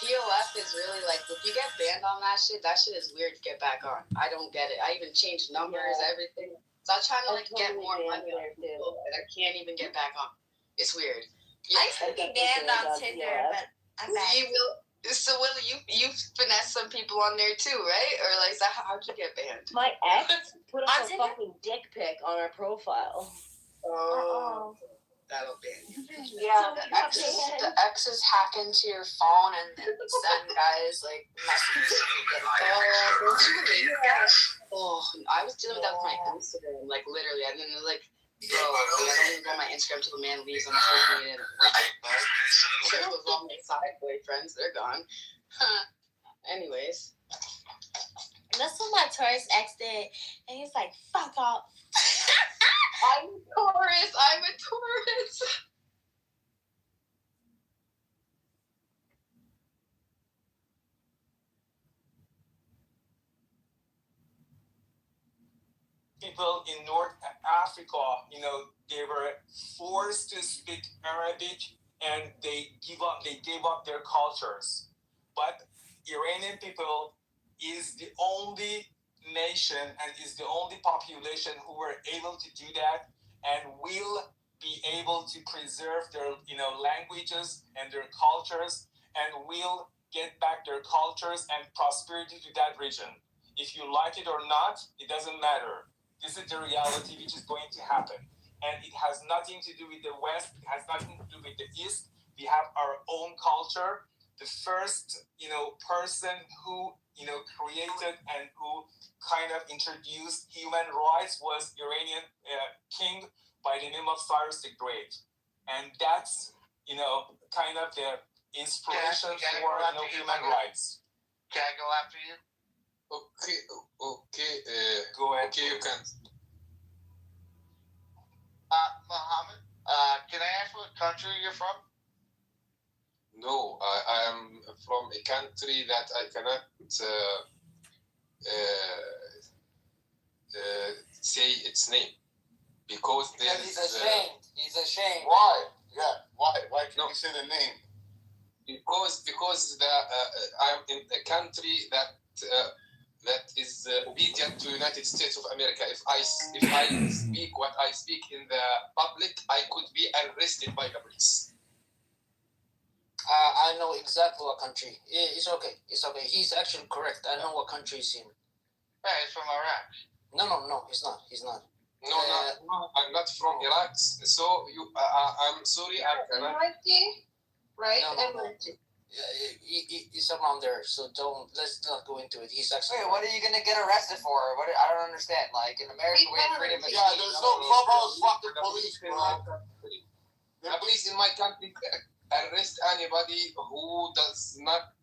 POF is really like if you get banned on that shit is weird to get back on. I don't get it. I even changed numbers, everything. So I'm trying to like get more money on people, but I can't even get back on. It's weird. Yeah. I used to be banned on Tinder, but I'm back. So Willie, you finesse some people on there too, right? Or like, how'd you get banned? My ex put up a fucking dick pic on our profile. Oh. That'll ban you. Yeah, the exes hack into your phone and send guys like messages. Oh, I was dealing with that with my Instagram, like literally, and then they're like, bro, I don't even go on my Instagram until the man leaves on social media. Those all my side boyfriends, they're gone. Anyways. That's what my Taurus ex did, and he's like, "Fuck off." I'm a Taurus. People in North Africa, they were forced to speak Arabic, and they gave up their cultures. But Iranian people is the only nation and is the only population who were able to do that and will be able to preserve their languages and their cultures and will get back their cultures and prosperity to that region. If you like it or not, it doesn't matter. This is the reality which is going to happen. And it has nothing to do with the West. It has nothing to do with the East. We have our own culture. The first, person who, created and who kind of introduced human rights was Iranian king by the name of Cyrus the Great. And that's, kind of the inspiration for, human rights. Can I go after you? Okay. Go ahead. Okay, you can. Mohammed, can I ask what country you're from? No, I am from a country that I cannot say its name because there he's ashamed. He's ashamed. Why? Yeah. Why can't you say the name? Because I'm in a country that is obedient to United States of America. If I speak what I speak in the public, I could be arrested by the police. I know exactly what country. It's okay. He's actually correct. I know what country he's in. Yeah, he's from Iraq. No, he's not. No, I'm not from Iraq. So I'm sorry, I cannot. Right? No. He's around there, so let's not go into it. He's actually. Wait, what are you gonna get arrested for? I don't understand. Like in America, we have freedom of speech. Yeah, there's no clubhouse fucking police, bro. The police in my country arrest anybody who does not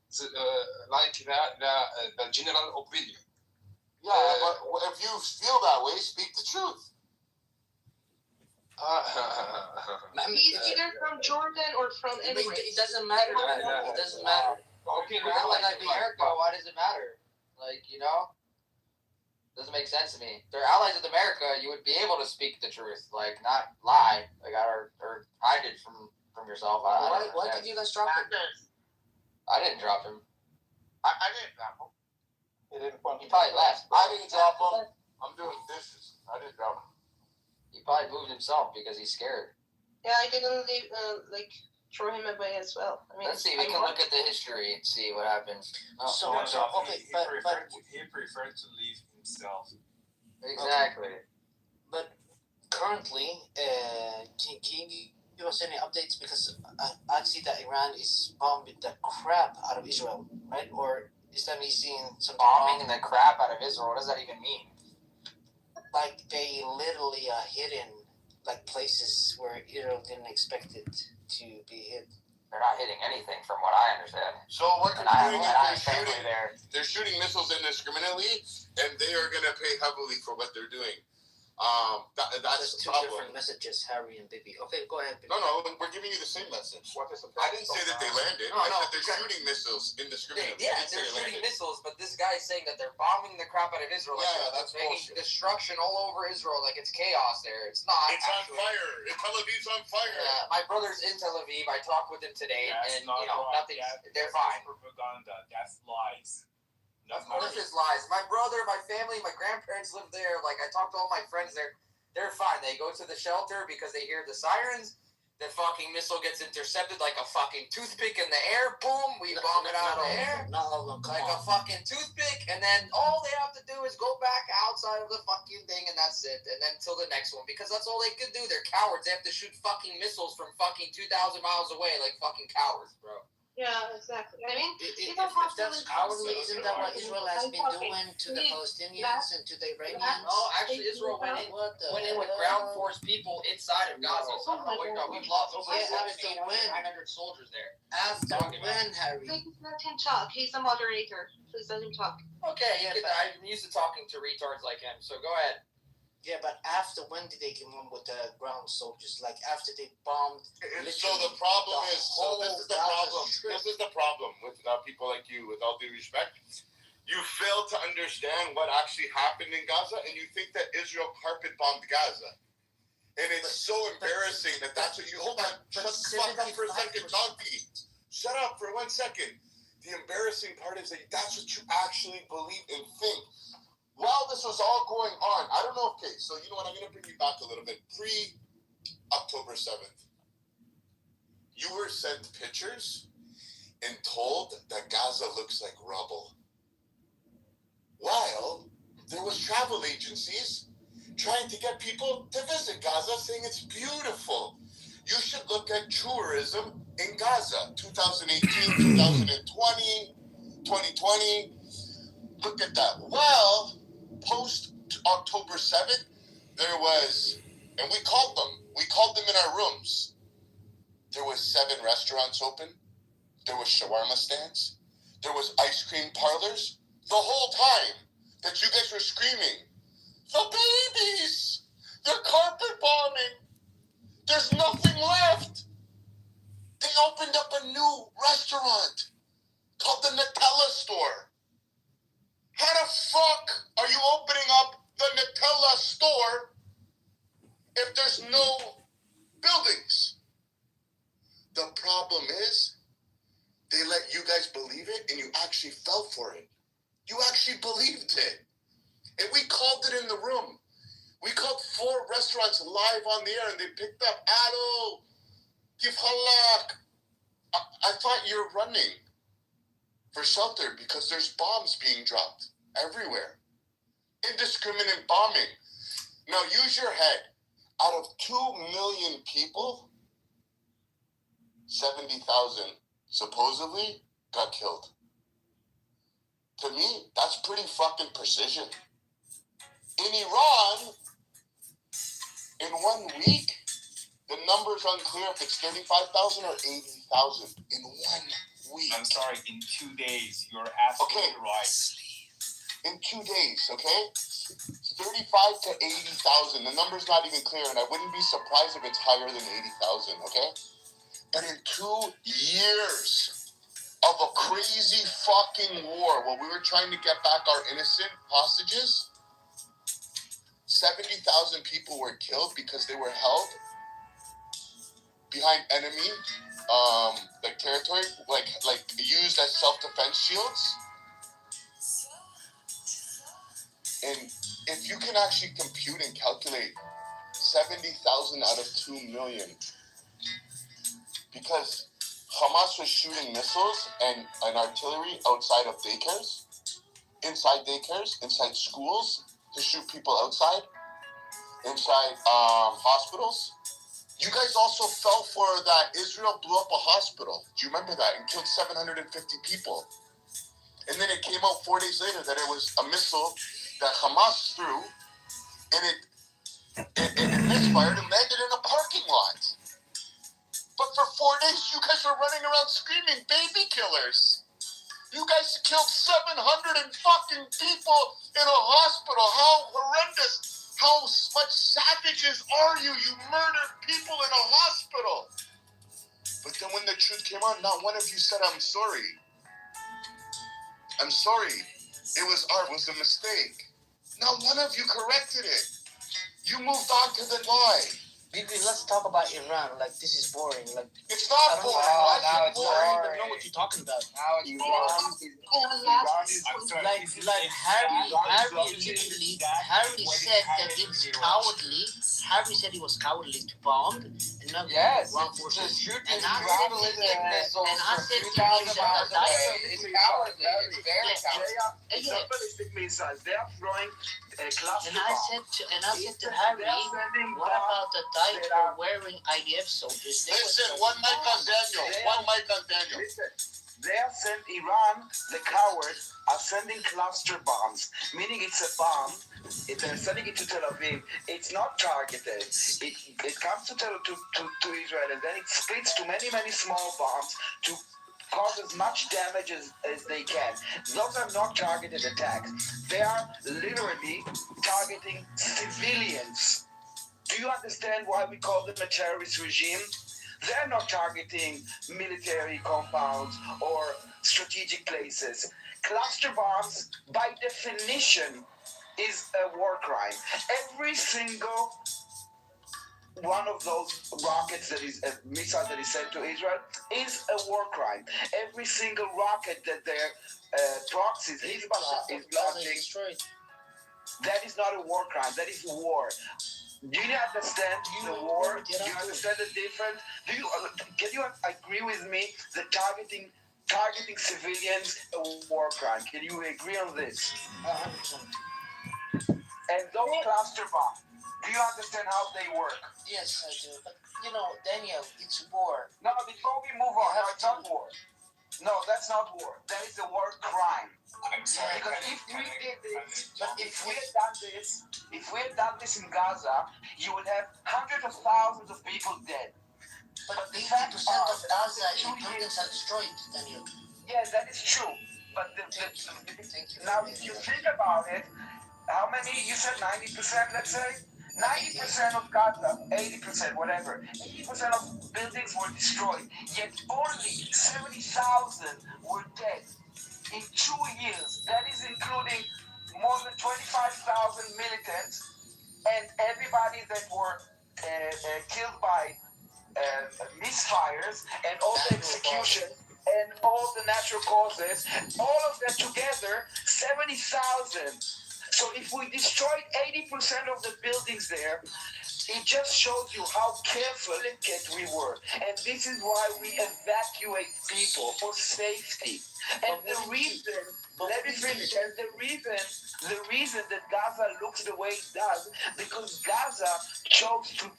like the general opinion. Yeah, but if you feel that way, speak the truth. He's either from Jordan or from anywhere. It doesn't matter. It doesn't matter. Okay, but like America, why does it matter? Like, doesn't make sense to me. They're allies with America. You would be able to speak the truth, like not lie, like or hide it from yourself. Why did you guys drop him? I didn't drop him. I didn't drop him. He probably left. I didn't drop him. I'm doing dishes. I didn't drop him. He probably moved himself because he's scared. Yeah, I didn't leave, throw him away as well. I mean, let's see. We can look at the history and see what happens. He preferred to leave himself. Exactly. Okay. But currently, can you give us any updates? Because I see that Iran is bombing the crap out of Israel, right? Or is that me seeing something bombing the crap out of Israel? What does that even mean? Like they literally hidden like places where Israel didn't expect it to be hit. They're not hitting anything from what I understand. So what they're doing they're shooting missiles indiscriminately, and they are going to pay heavily for what they're doing. That's That's two the problem. different messages, Harry and Bibi. Okay, go ahead, Bibi. No, we're giving you the same message. What is the I didn't say that they landed. No, I no, said they're okay. shooting missiles indiscriminately. Yeah, I didn't say they're they shooting landed. missiles, but this guy's saying that they're bombing the crap out of Israel. Yeah, like that's making bullshit. destruction all over Israel. Like it's chaos there. It's not. It's actually. on fire. Tel Aviv's on fire. My brother's in Tel Aviv. I talked with him today, That's and not nothing. right. They're That's fine. propaganda. That's lies. Of course, it's lies. My brother, my family, my grandparents live there. Like I talked to all my friends there. They're fine. They go to the shelter because they hear the sirens. The fucking missile gets intercepted like a fucking toothpick in the air. Boom, we bomb it out of the air. Not all of them. Come Like on. a fucking toothpick, and then all they have to do is go back outside of the fucking thing, and that's it. And then till the next one, because that's all they could do. They're cowards. They have to shoot fucking missiles from fucking 2,000 miles away, like fucking cowards, bro. Yeah, exactly. I mean, If don't have to that's listen cowardly, to isn't that what Israel has been doing to the Palestinians and to the Iranians? No, actually, Israel went in with hell? ground force people inside of Gaza. So we've lost over Yeah, after 1,700, when? 900 soldiers there. After when, Harry? Please let him talk. He's a moderator. Please let him talk. Okay, yeah, I'm used to talking to retards like him, so go ahead. Yeah, but after when did they come on with the ground soldiers? Like after they bombed. So the problem the is, whole this is the Gaza problem. Strip. This is the problem with people like you, with all due respect. You fail to understand what actually happened in Gaza, and you think that Israel carpet bombed Gaza. And it's so embarrassing that's what you... Hold on. Shut the fuck up for a second, donkey. Shut up for 1 second. The embarrassing part is that that's what you actually believe and think. While this was all going on, I don't know, okay, so you know what, I'm going to bring you back a little bit. Pre-October 7th. You were sent pictures and told that Gaza looks like rubble. While there was travel agencies trying to get people to visit Gaza, saying it's beautiful. You should look at tourism in Gaza, 2018, 2020, 2020. Look at that. Well, post October 7th, there was, and we called them in our rooms. There was 7 restaurants open. There was shawarma stands. There was ice cream parlors. The whole time that you guys were screaming, the babies, they're carpet bombing. There's nothing left. They opened up a new restaurant called the Nutella store. How the fuck are you opening up the Nutella store if there's no buildings? The problem is they let you guys believe it and you actually fell for it. You actually believed it. And we called it in the room. We called 4 restaurants live on the air and they picked up. Alo, give halak. I thought you were running for shelter because there's bombs being dropped everywhere. Indiscriminate bombing. Now use your head. Out of 2 million people, 70,000 supposedly got killed. To me, that's pretty fucking precision. In Iran, in 1 week, the number's unclear if it's 35,000 or 80,000 in 1 week. I'm sorry, in 2 days. You're absolutely right. In 2 days, okay? 35 to 80,000. The number's not even clear, and I wouldn't be surprised if it's higher than 80,000, okay? But in 2 years of a crazy fucking war, where we were trying to get back our innocent hostages, 70,000 people were killed because they were held behind enemy like territory, like used as self-defense shields. And if you can actually compute and calculate 70,000 out of 2 million, because Hamas was shooting missiles and artillery outside of daycares, inside schools, to shoot people outside, inside hospitals. You guys also fell for that. Israel blew up a hospital. Do you remember that? And killed 750 people. And then it came out 4 days later that it was a missile that Hamas threw, and it misfired and landed in a parking lot. But for 4 days, you guys were running around screaming, baby killers. You guys killed 700 and fucking people in a hospital. How horrendous. How much savages are you? You murdered people in a hospital. But then when the truth came out, not one of you said, I'm sorry. I'm sorry. It was a mistake. Not one of you corrected it. You moved on to the lie. Let's talk about Iran. Like, this is boring. Like, It's not boring. Now it's I don't even boring. know what you're talking about. Now it's boring. Like Harry said that it's cowardly. Harry said it was cowardly to bomb and not Yes, ground it's forces. shooting And I ballistic missiles said from to him 2,000 that miles away. It's cowardly. It's very cowardly. It's not ballistic missiles. They are throwing cluster And I bombs. said to Harry, what about the diaper wearing IDF soldiers? They Listen, were one mic on Daniel. One mic on Daniel. Listen, they are Iran, the cowards, are sending cluster bombs, meaning it's a bomb. They're sending it to Tel Aviv. It's not targeted. It comes to Israel, and then it splits to many, many small bombs to cause as much damage as they can. Those are not targeted attacks. They are literally targeting civilians. Do you understand why we call them a terrorist regime? They're not targeting military compounds or strategic places. Cluster bombs, by definition, is a war crime. Every single one of those rockets that is a missile that is sent to Israel is a war crime. Every single rocket that their proxies, Hezbollah, is launching, that is not a war crime. That is war. Do you understand the war? Do you understand the difference? Can you agree with me that targeting civilians a war crime? Can you agree on this? 100%. And those cluster bombs, do you understand how they work? Yes, I do. But, Daniel, it's war. No, before we move on, no, it's not war. No, that's not war. That is a war crime. I'm sorry. Because if we did this, but if we had done this in Gaza, you would have hundreds of thousands of people dead. But 80% of Gaza buildings are destroyed, Daniel. Yeah, that is true. But now, if you think about it, how many? You said 90%, let's say? 90% of Gaza, 80%, whatever. 80% of buildings were destroyed, yet only 70,000 were dead. In 2 years, that is including more than 25,000 militants and everybody that were killed by misfires and all the execution and all the natural causes, all of that together, 70,000. So if we destroyed 80% of the buildings there, it just shows you how careful we were. And this is why we evacuate people for safety. And the reason, let me finish, and the reason that Gaza looks the way it does, because Gaza chose to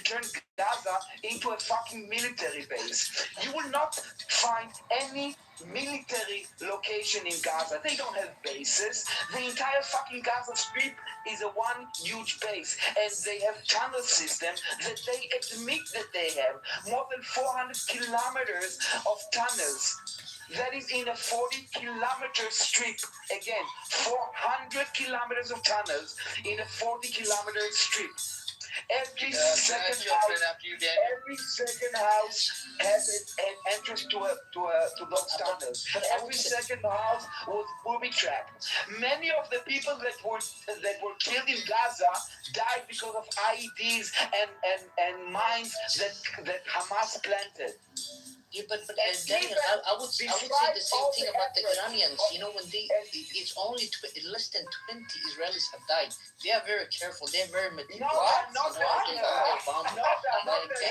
turn Gaza into a fucking military base. You will not find any military location in Gaza. They don't have bases. The entire fucking Gaza Strip is a one huge base, and they have tunnel system that they admit that they have more than 400 kilometers of tunnels. That is in a 40-kilometer strip. Again, 400 kilometers of tunnels in a 40-kilometer strip. Every second house has an entrance to those tunnels. Every second house was booby trapped. Many of the people that were killed in Gaza died because of IEDs and mines that Hamas planted. Yeah, but Daniel, I would say the same thing about the Iranians. When it's only less than 20 Israelis have died. They are very careful. They're very meticulous. They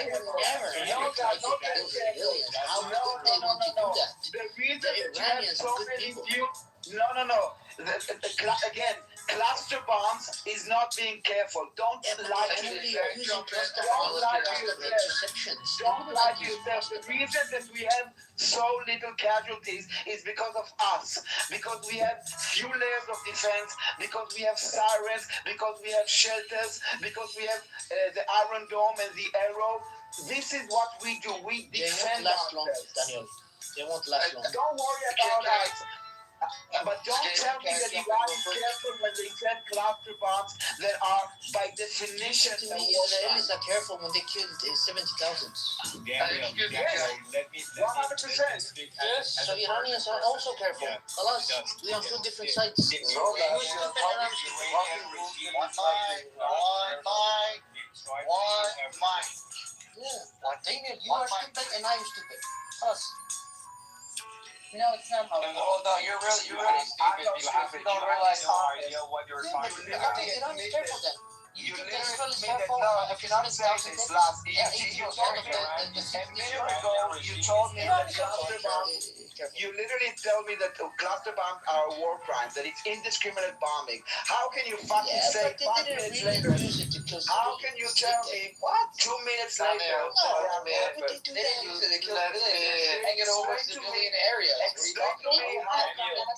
would never try to kill civilians. How would they want to do that? The Iranians are good people. No. Again, cluster bombs is not being careful. Don't lie to yourself. Don't lie to yourself. The reason that we have so little casualties is because of us. Because we have few layers of defense. Because we have sirens. Because we have shelters. Because we have the Iron Dome and the Arrow. This is what we do. We defend ourselves. Daniel. They won't last long. Don't worry about us. But don't tell me that Iran is careful when they send cluster bombs that are, by definition, To me, Israel is not careful when they killed 70,000. Daniel, let me 100%. speak. Yes, so Iranians are also careful. Alas, we are on two different sides. No, that's Iranian regime one mic. Yeah, Daniel, you are stupid and I am stupid. Us. No, it's not how it Oh no, you're really stupid. You don't realize no idea what you're Yeah, but talking I about. think Iran is careful then. You You think literally Israel is made it. careful? No, if you're not saying 70,000 this deaths? last, Yeah, you 80% told of me the a 60 minute ago, you told me Iran that is also cluster bombs. careful. You literally tell me that cluster bombs are a war crime, that it's indiscriminate bombing. How can you fucking Yeah, say but they 5 didn't minutes really later? use it to kill How can you tell me what 2 minutes later? No, why would they do They didn't use it. They killed civilians. Hang it over civilian areas. What are you talking about?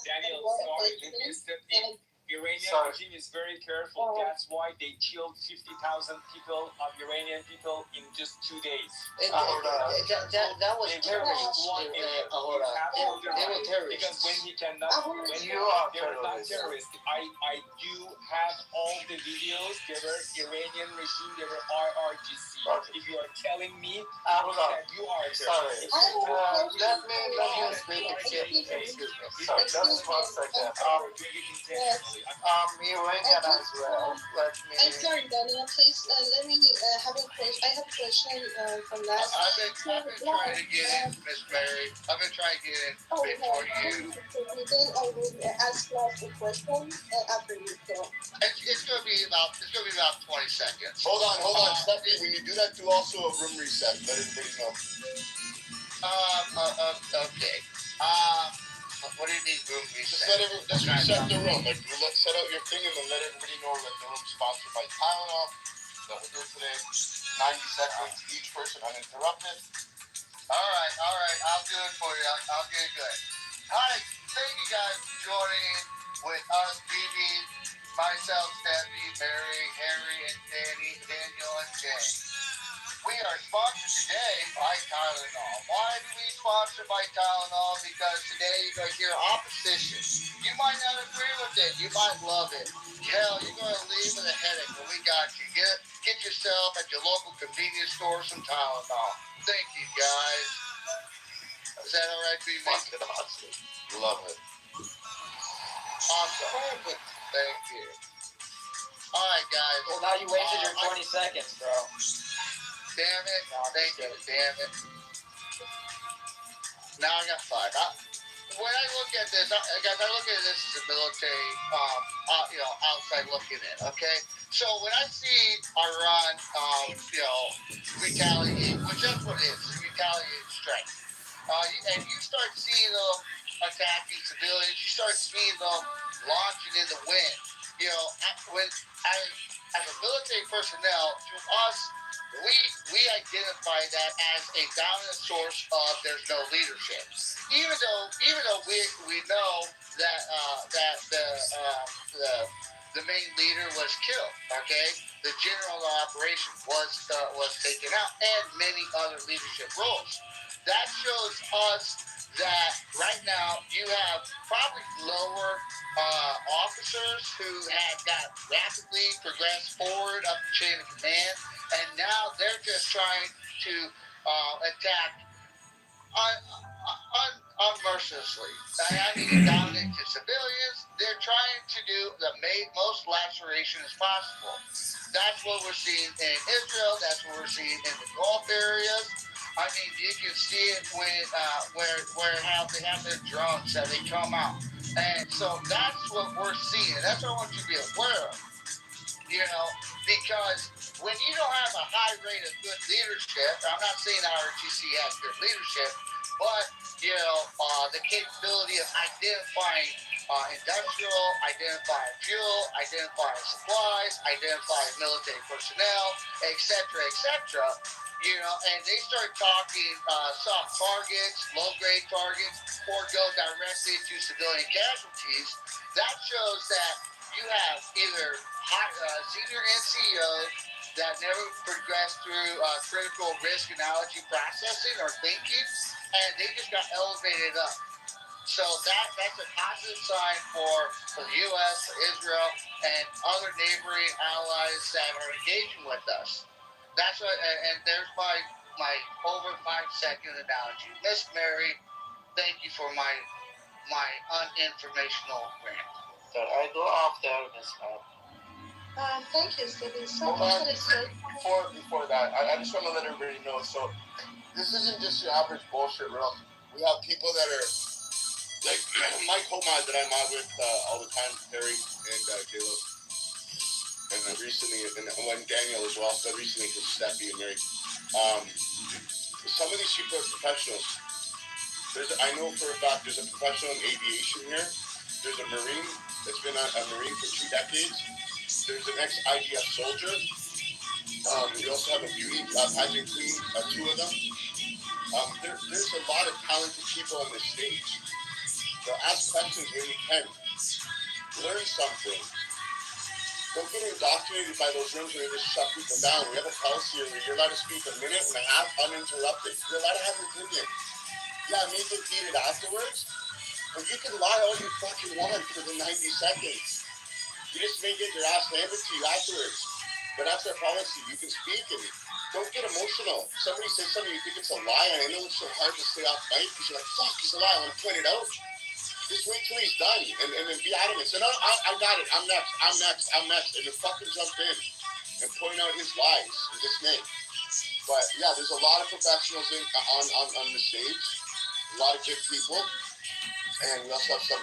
Daniel, sorry, let me step in. Iranian regime is very careful. That's why they killed 50,000 people of Iranian people in just 2 days. That was terrorists. They were terrorists. Because when he cannot, when You are they were not terrorists. terrorists. I do have all the videos. They were Iranian regime. They were RRGC. If you are telling me Hold on. that you are a Sorry. terrorist, Let me speak. Excuse me. Sorry, just 1 second. Iranian as well. Let me. I'm sorry, Daniel. Please let me have a question. I have a question from last. I've been trying to get in, Miss Mary. I've been trying to get in before you. Then I will ask last the question after you. So. It's gonna be about 20 seconds. Hold on. Stephanie, when you do that, do also a room reset. Let everybody know. Okay. What do you mean room reset? Just reset the room. Like set out your thing and then let everybody know that the room's sponsored by Tylenol. That we'll do today. 90 seconds each person uninterrupted. All right. I'll do it for you. I'll get it good. Hi. Thank you guys for joining with us, BB, myself, Stephanie, Mary, Harry, and Danny, Daniel, and Jay. We are sponsored today by Tylenol. Why do we sponsor by Tylenol? Because today you're going to hear opposition. You might not agree with it. You might love it. Hell, you're going to leave with a headache, but we got you. Get yourself at your local convenience store some Tylenol. Thank you, guys. Is that all right for you, mate? Love it. Awesome. Perfect. Thank you. All right, guys. Well, now you wasted your 20 seconds, bro. Damn it. Thank you. Damn it. Now I got 5. When I look at this, guys, I look at this as a military, outside looking in, okay? So when I see Iran, retaliate, which that's what it is, retaliate strike. And you start seeing them attacking civilians, you start seeing them launching in the wind. You know, as a military personnel, to us, we identify that as a dominant source of there's no leadership. Even though we know that the main leader was killed, okay? The general operation was taken out, and many other leadership roles. That shows us that right now you have probably lower officers who have got rapidly progressed forward up the chain of command, and now they're just trying to attack unmercilessly. I mean, dominate to civilians. They're trying to do the most laceration as possible. That's what we're seeing in Israel. That's what we're seeing in the Gulf areas. I mean, you can see it when how they have their drones that they come out, and so that's what we're seeing. That's what I want you to be aware of. You know, because when you don't have a high rate of good leadership, I'm not saying ROTC has good leadership, but you know, the capability of identifying industrial, identifying fuel, identifying supplies, identifying military personnel, etc., etc. You know, and they start talking soft targets, low-grade targets, or go directly to civilian casualties. That shows that you have either senior NCOs that never progressed through critical risk analogy processing or thinking, and they just got elevated up. So that's a positive sign for the U.S., for Israel, and other neighboring allies that are engaging with us. That's what, and there's my over 5 second analogy. Miss Mary, thank you for my uninformational rant. So I go after Miss Mary. Thank you, Stephen. So Hold on. much said. Before that, I just want to let everybody know. So this isn't just your average bullshit realm. We have people that are like Mike Homad that I mod with all the time, Harry and Caleb, and then recently, and when Daniel as well, but recently because Steffi and Mary. Some of these people are professionals. I know for a fact there's a professional in aviation here. There's a Marine that's been a Marine for 2 decades. There's an ex-IDF soldier. We also have a beauty pageant queen, 2 of them. There's a lot of talented people on this stage. So ask questions when you can. Learn something. Don't get indoctrinated by those rooms where they just shut people down. We have a policy where you're allowed to speak a minute and a half uninterrupted. You're allowed to have an opinion. Yeah, make it heated afterwards, but you can lie all you fucking want for the 90 seconds. You just may get your ass handed to you afterwards. But that's our policy. You can speak and don't get emotional. Somebody says something you think it's a lie, and I know it's so hard to stay off mic because you're like, fuck, it's a lie. I want to point it out. Just wait till he's done and then be adamant. So, no, I got it. I'm next. And then fucking jump in and point out his lies and dismay. But yeah, there's a lot of professionals on the stage, a lot of good people, and we also have some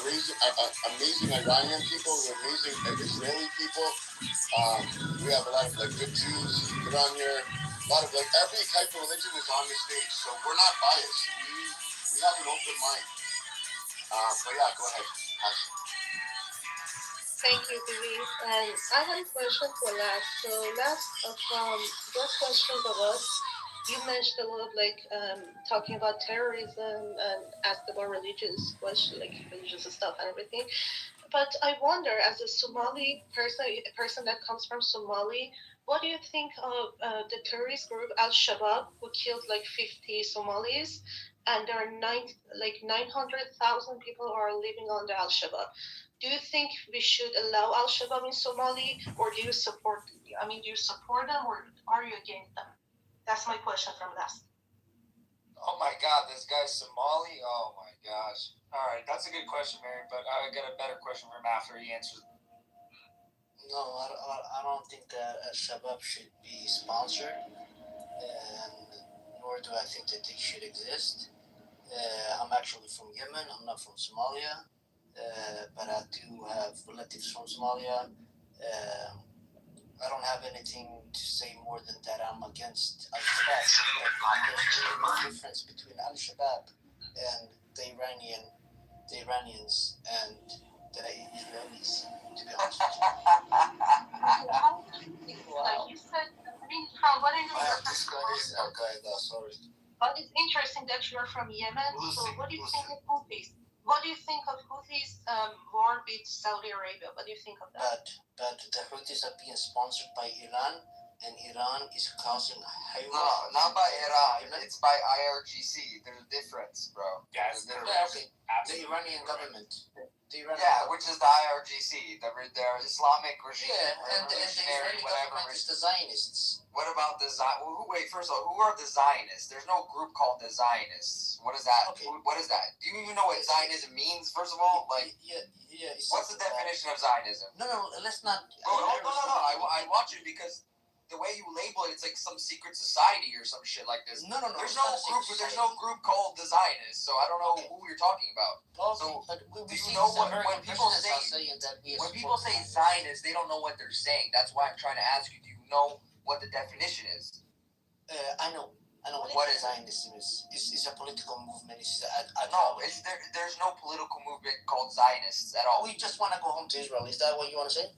amazing Iranian people, amazing Israeli people. We have a lot of like good Jews that are on here. A lot of like every type of religion is on the stage, so we're not biased. We have an open mind. But yeah, go ahead. Thank you, Vivi. And I have a question for Last. So Last, from your questions of us, you mentioned a lot of like talking about terrorism and asked about religious questions, like religious stuff and everything. But I wonder, as a Somali person, a person that comes from Somali, what do you think of the terrorist group Al Shabaab, who killed like 50 Somalis, and there are 900,000 people are living under Al Shabaab? Do you think we should allow Al Shabaab in Somali, or do you support? I mean, do you support them, or are you against them? That's my question from Last. Oh my God, this guy's Somali? Oh my gosh. All right, that's a good question, Mary, but I got a better question for him after he answers. No, I don't think that Shabab should be sponsored, and nor do I think that they should exist. I'm actually from Yemen. I'm not from Somalia, but I do have relatives from Somalia. I don't have anything to say more than that I'm against Al Shabaab. There's really no difference between Al Shabaab and the Iranians and the Israelis, to be honest with you. Like you said, I mean, from what I know, This guy is our guy, though, sorry. but it's interesting that you're from Yemen. So what do you think of Houthis? What do you think of Houthis war with Saudi Arabia? What do you think of that? But the Houthis are being sponsored by Iran, and Iran is causing havoc. No, not by Iran. It's by IRGC. There's a difference, bro. Yes, The Iranian government. Which is the IRGC, the Islamic regime. Yeah, and the Israeli government is the Zionists. What about the wait, first of all, who are the Zionists? There's no group called the Zionists. What is that? Okay. What is that? Do you even know what Zionism means, first of all? Like, yeah. What's the definition of Zionism? No, let's not. No. I watch it because the way you label it, it's like some secret society or some shit like this. No. There's no group called the Zionists, so I don't know who you're talking about. So, do you know when people say Zionists, they don't know what they're saying. That's why I'm trying to ask you. Do you know what the definition is? I know what Zionism is. It's a political movement. There's no political movement called Zionists at all. We just want to go home to Israel. Is that what you want to say?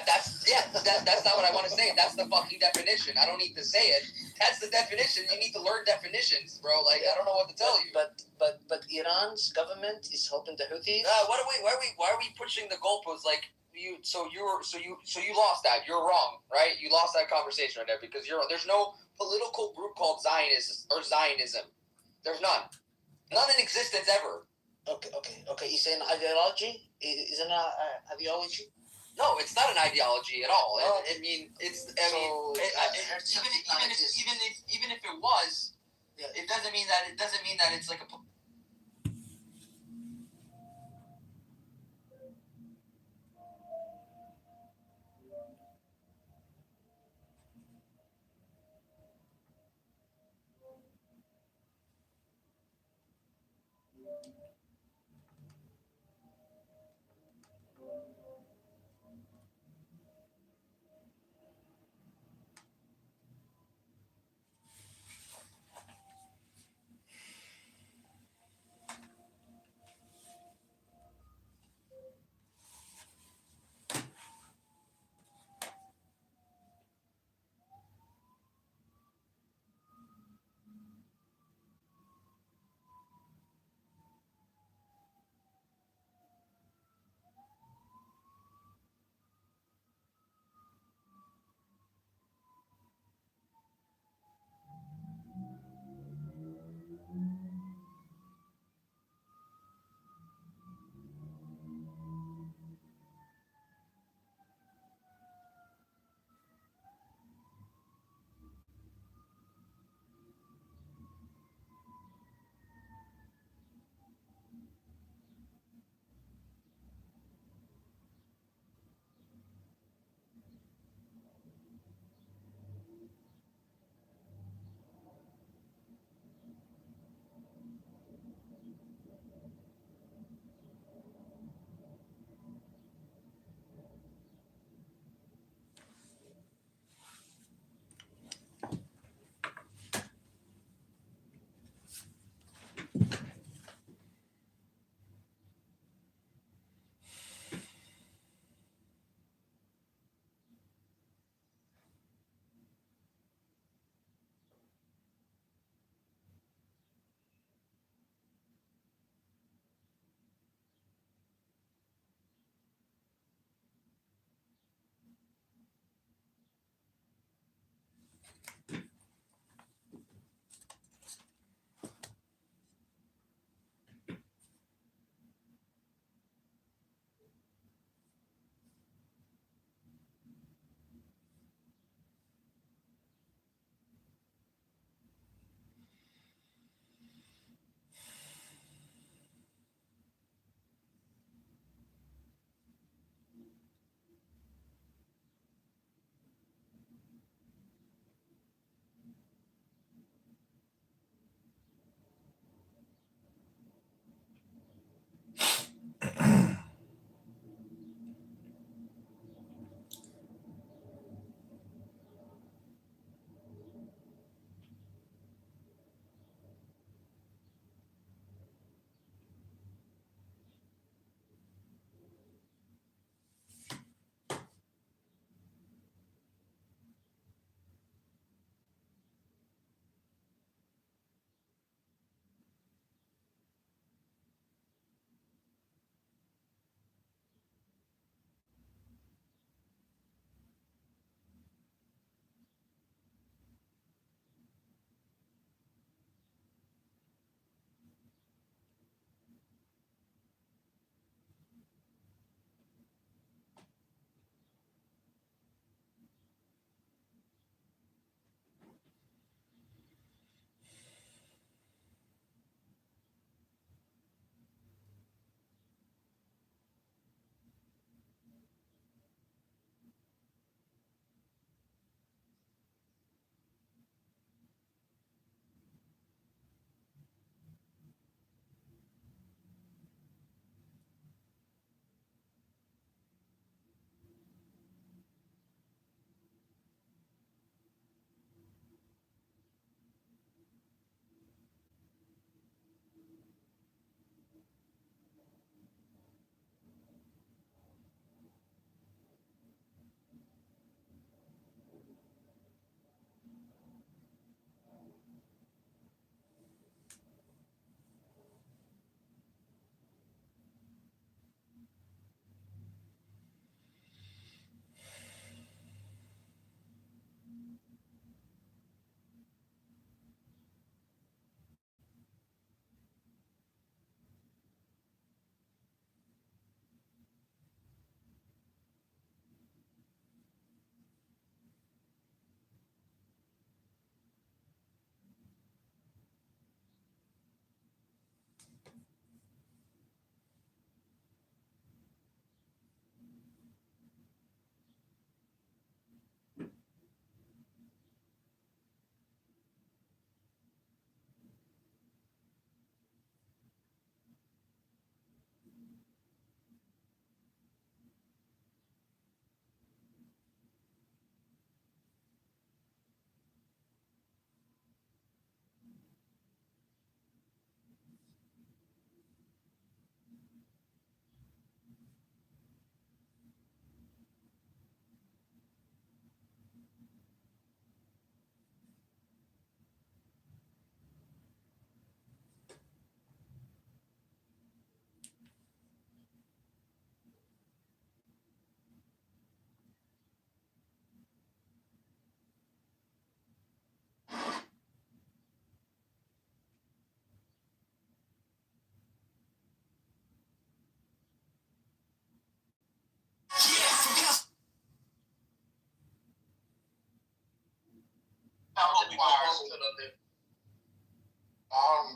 That's not what I want to say. That's the fucking definition. I don't need to say it. That's the definition. You need to learn definitions, bro. Like, I don't know what to tell you. But Iran's government is helping the Houthis. Why are we pushing the goalposts? Like, you lost that. You're wrong, right? You lost that conversation right there because there's no political group called Zionists or Zionism. There's none. Not in existence ever. Okay. Is it an ideology? Is it an ideology? No, it's not an ideology at all. Oh. I mean, it's. Even if it was, it doesn't mean that it's like a.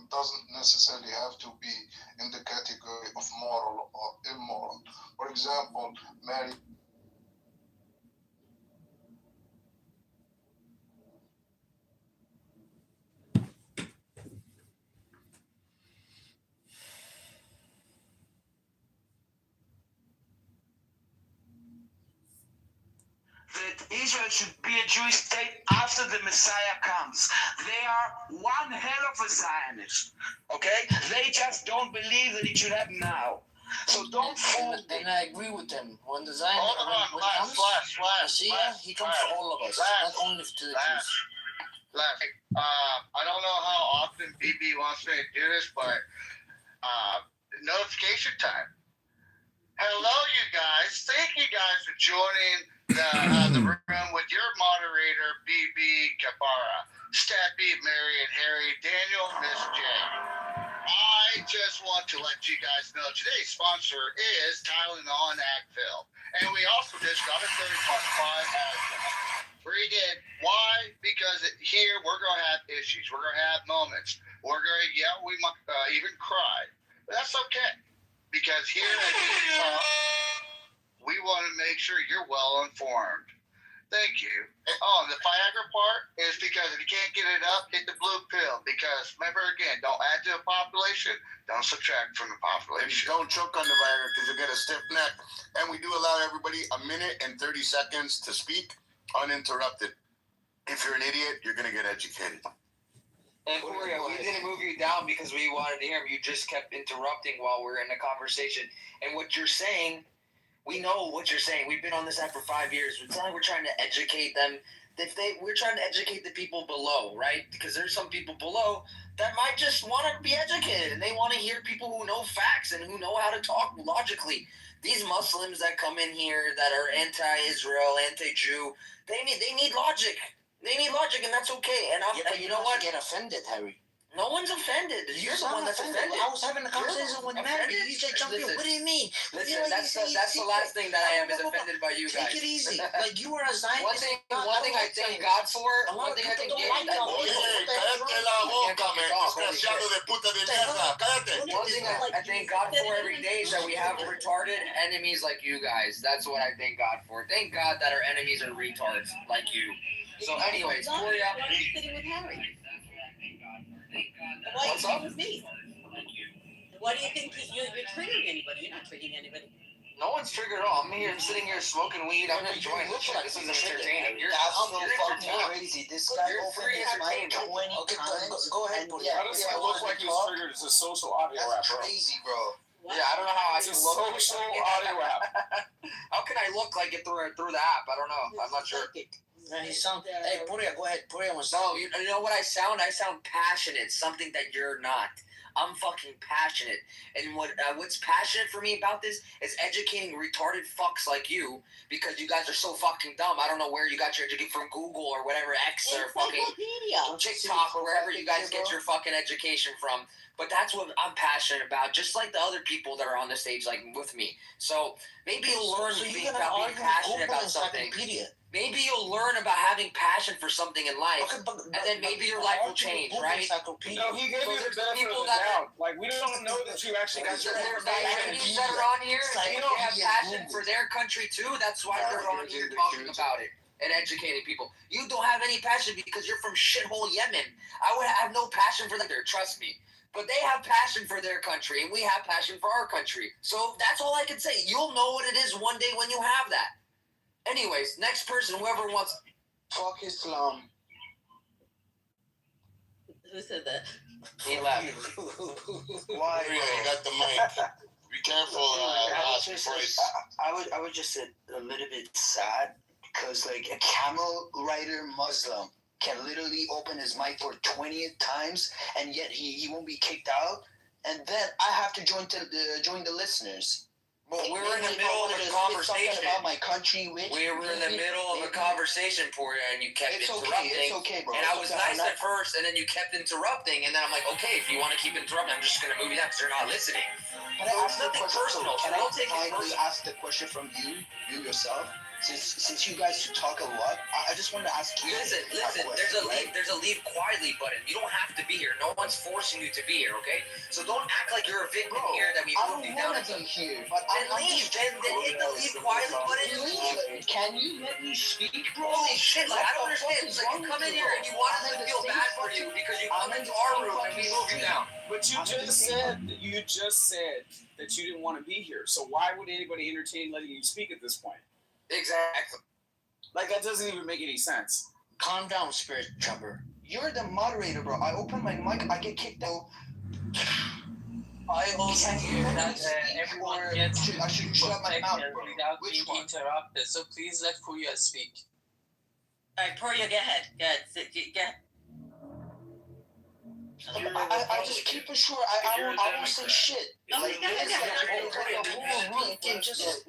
Doesn't necessarily have to be in the category of moral or immoral. For example, marriage. That Israel should be a Jewish state after the Messiah comes. They are one hell of a Zionist. Okay? They just don't believe that it should happen now. So don't fool me. And I agree with them. When the Zion Hold on, comes, Messiah, he comes for all of us, not only to the Jews. I don't know how often BB wants me to do this, but notification time. Hello, you guys. Thank you guys for joining the room with your moderator, BB Kapara, Steppy, Mary, and Harry, Daniel, Miss J. I just want to let you guys know today's sponsor is Tylenol and Advil. And we also just got a 30.5 Advil. Free did. Why? Because here we're going to have issues. We're going to have moments. We're going to yell. We might even cry. But that's okay. Because here at Talk, we want to make sure you're well informed. Thank you. Oh, and the Viagra part is because if you can't get it up, hit the blue pill. Because remember again, don't add to the population, don't subtract from the population. Don't choke on the Viagra because you get a stiff neck. And we do allow everybody a minute and 30 seconds to speak uninterrupted. If you're an idiot, you're going to get educated. And Gloria, we didn't move you down because we wanted to hear him. You just kept interrupting while we were in the conversation. And what you're saying, we know what you're saying. We've been on this app for 5 years. It's not like we're trying to educate them. We're trying to educate the people below, right? Because there's some people below that might just want to be educated and they want to hear people who know facts and who know how to talk logically. These Muslims that come in here that are anti-Israel, anti-Jew, they need logic. They need logic, and that's okay. And but you know what? Get offended, Harry. No one's offended. You're the one that's offended. I was having a conversation with Mary. You said jump in. What do you mean? Listen, that's the last thing that I am is offended by you guys. Take it easy. Like you are a Zionist. One thing I thank God for. One thing I thank God for. One thing I thank God for every day is that we have retarded enemies like you guys. That's what I thank God for. Thank God that our enemies are retards like you. So, anyways, Gloria. Why are you sitting with Harry? Why are you sitting with me? Why do you think you're triggering anybody? You're not triggering anybody. No one's triggered at all. I'm sitting here smoking weed. I'm enjoying this shit. This is entertaining. You're crazy. This guy opened his mic 20 times. Go ahead, buddy. How does it look like he's triggered? It's a social audio rap, bro. Crazy, bro. Yeah, I don't know how I can look. It's a social audio rap. How can I look like it through the app? I don't know. I'm not sure. Hey, Puria, go ahead. Puria was. No, you know what I sound? I sound passionate. Something that you're not. I'm fucking passionate. And what's passionate for me about this is educating retarded fucks like you, because you guys are so fucking dumb. I don't know where you got your education from, Google or whatever, X or fucking TikTok or wherever you guys get your fucking education from. But that's what I'm passionate about, just like the other people that are on the stage, like with me. So maybe you'll learn being passionate about something. Maybe you'll learn about having passion for something in life, and then maybe your life will change, right? No, he gave you the benefit of the doubt. Like, we don't know that you actually got your enemies that are on here, they have passion for their country too. That's why they're on here talking about it and educating people. You don't have any passion because you're from shithole Yemen. I would have no passion for that there, trust me. But they have passion for their country, and we have passion for our country. So that's all I can say. You'll know what it is one day when you have that. Anyways, next person, whoever wants. Fuck Islam. Who said that? He left. Why? You got the mic. Be careful. I would just say a little bit sad because like a camel rider Muslim can literally open his mic for 20 times and yet he won't be kicked out, and then I have to join the listeners. But we're in the middle of a conversation about my country. We were in the middle of a conversation for you, and you kept interrupting. It's okay, bro. And I was nice at first, and then you kept interrupting, and then I'm like, okay, if you want to keep interrupting, I'm just going to move you down because you're not listening. Can I ask nothing personal. Can I Don't take it finally personal. ask the question from you yourself? since you guys talk a lot, I just wanted to ask you. Listen. There's a leave quietly button. You don't have to be here. No one's forcing you to be here. Okay? So don't act like you're a victim here that we moved you down. I don't want to be here, but Then leave. Then hit the leave quietly button and leave. Can you let me speak, bro? Holy shit! Like I don't understand. It's like you come in here and you want us to feel bad for you because you come into our room and we moved you down. But you just said that you didn't want to be here. So why would anybody entertain letting you speak at this point? Exactly. Like that doesn't even make any sense. Calm down, Spirit Jumper. You're the moderator, bro. I open my mic, I get kicked out. I also hear that everyone gets I should shut my mouth, bro. without being interrupted. So please let Furia speak. All right, Poria, go ahead. Go ahead. I just keep it short. I won't say shit. No, Like, go ahead.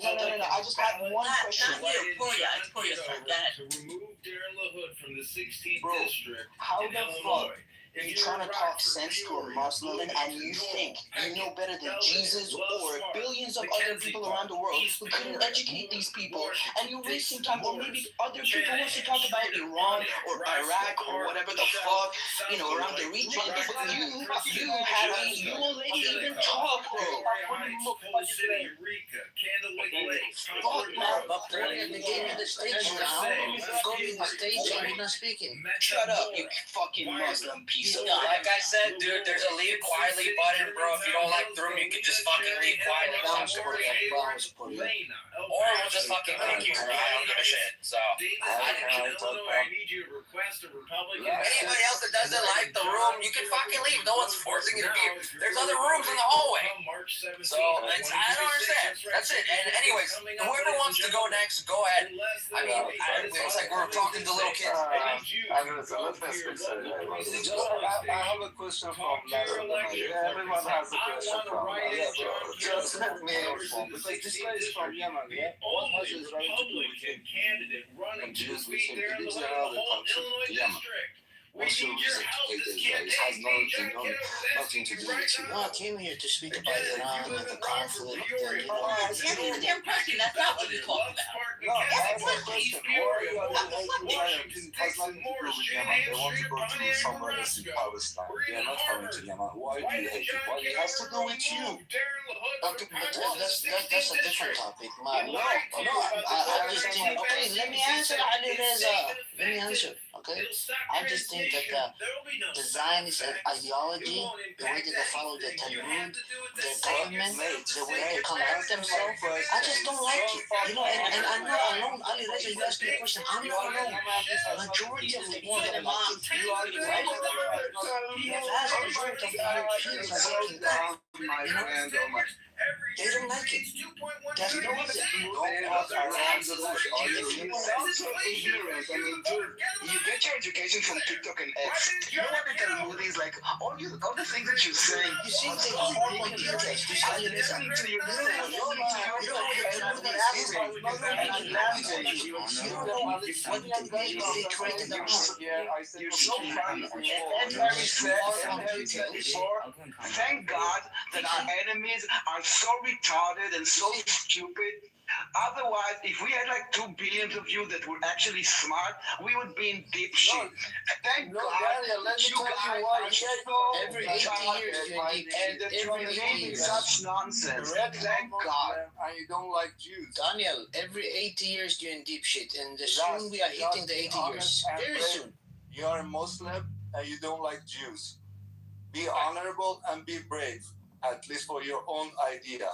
No. I just had one question. Not you, Poria. It's Poria's turn. Go ahead. To remove Darren LaHood from the 16th Bro, district how in the Illinois. fuck are you trying to talk sense to a Muslim and you think you know better than Jesus or billions of other people around the world who couldn't educate these people, and you're wasting time, or maybe other people want to talk about Iran or Iraq or whatever the fuck, around the region. But you won't let it even talk, bro. Fuck, man. They gave me the stage now. Go to the stage and you're not speaking. Shut up, you fucking Muslim piece of Like I said, dude, there's a leave quietly button, bro. If you don't like the room, you can just fucking leave quietly. Or we'll just fucking kick you. I don't give a shit. So, anybody else that doesn't like the room, you can fucking leave. No one's forcing you to be here. There's other rooms in the hallway. So, I don't understand. That's it. And anyways, whoever wants to go next, go ahead. I mean, it's like we're talking to little kids. I have a question from everyone has a question from just let me inform, because this guy is from Yemen, yeah? What has Israel to do with him? And Jews with him, he lives around the country, Yemen. What's your reason to hate Israel? It has nothing to do with you. No, I came here to speak about Iran and the conflict. That's a damn question. That's not what you talk about. No, I have a question. Why are you hating Israel? It has nothing to do with Yemen. They want to go to somewhere else in Palestine. They are not coming to Yemen. Why do you hate it? Well, it has to do with you. Okay, but that's a different topic. I just think, okay, let me answer, Ali Reza. Let me answer, okay? I just think that the Zionist ideology, the way that they follow the Talmud, the government, the way they conduct themselves, I just don't like it. And I'm not alone. Ali Reza, you asked me a question. I'm not alone. Majority of the people that want you are right. The vast majority of the Europeans are working there. They don't like it. That's the reason. You get your education from TikTok and X. You know what the Talmud is like? All the things that you say. You see, they all want my details. You see, Ali Reza. You don't know what the Talmud is. You don't know what they created the You're so funny. Every said before, thank God that our enemies are so retarded and so stupid. Otherwise, if we had like 2 billion of you that were actually smart, we would be in deep shit. Thank God Daniel, let me you tell guys you why. are so Every 80 years you're in deep shit. and that Every you're 80 making years. such nonsense. Thank God. And you don't like Jews. Daniel, every 80 years you're in deep shit, and soon we are hitting the 80 years. Very soon. You are a Muslim and you don't like Jews. Be honorable and be brave, at least for your own idea.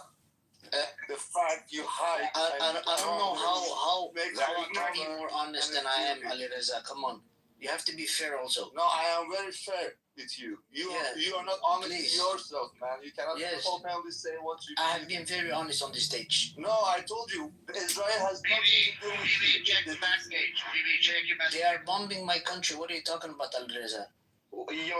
The fact you hide. I don't know how are you more honest than I am, Ali Reza. Come on. You have to be fair also. No, I am very fair with you. You are not honest with yourself, man. You cannot openly say what you I have been very honest on this stage. No, I told you, Israel has nothing to do with check the message. Check your message. They are bombing my country. What are you talking about, Ali Reza? Fighting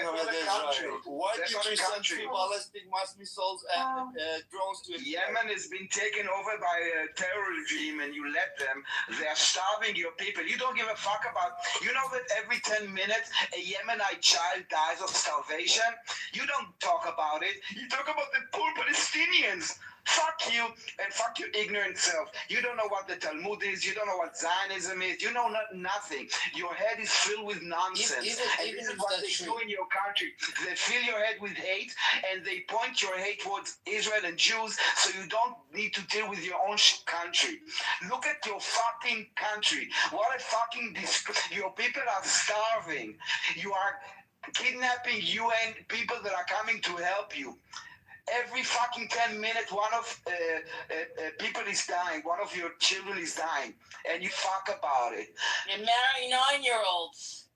over Israel. Why did you send 2 ballistic mass missiles and drones to Israel? Yemen has been taken over by a terror regime and you let them. They're starving your people. You don't give a fuck about. You know that every 10 minutes a Yemenite child dies of starvation? You don't talk about it. You talk about the poor Palestinians. Fuck you and fuck your ignorant self. You don't know what the Talmud is. You don't know what Zionism is. You know nothing. Your head is filled with nonsense. And this is what they do in your country. They fill your head with hate, and they point your hate towards Israel and Jews, so you don't need to deal with your own country. Look at your fucking country. What a fucking your people are starving. You are kidnapping UN people that are coming to help you. Every fucking 10 minutes, one of people is dying. One of your children is dying, and you fuck about it. You're marrying 9-year-olds.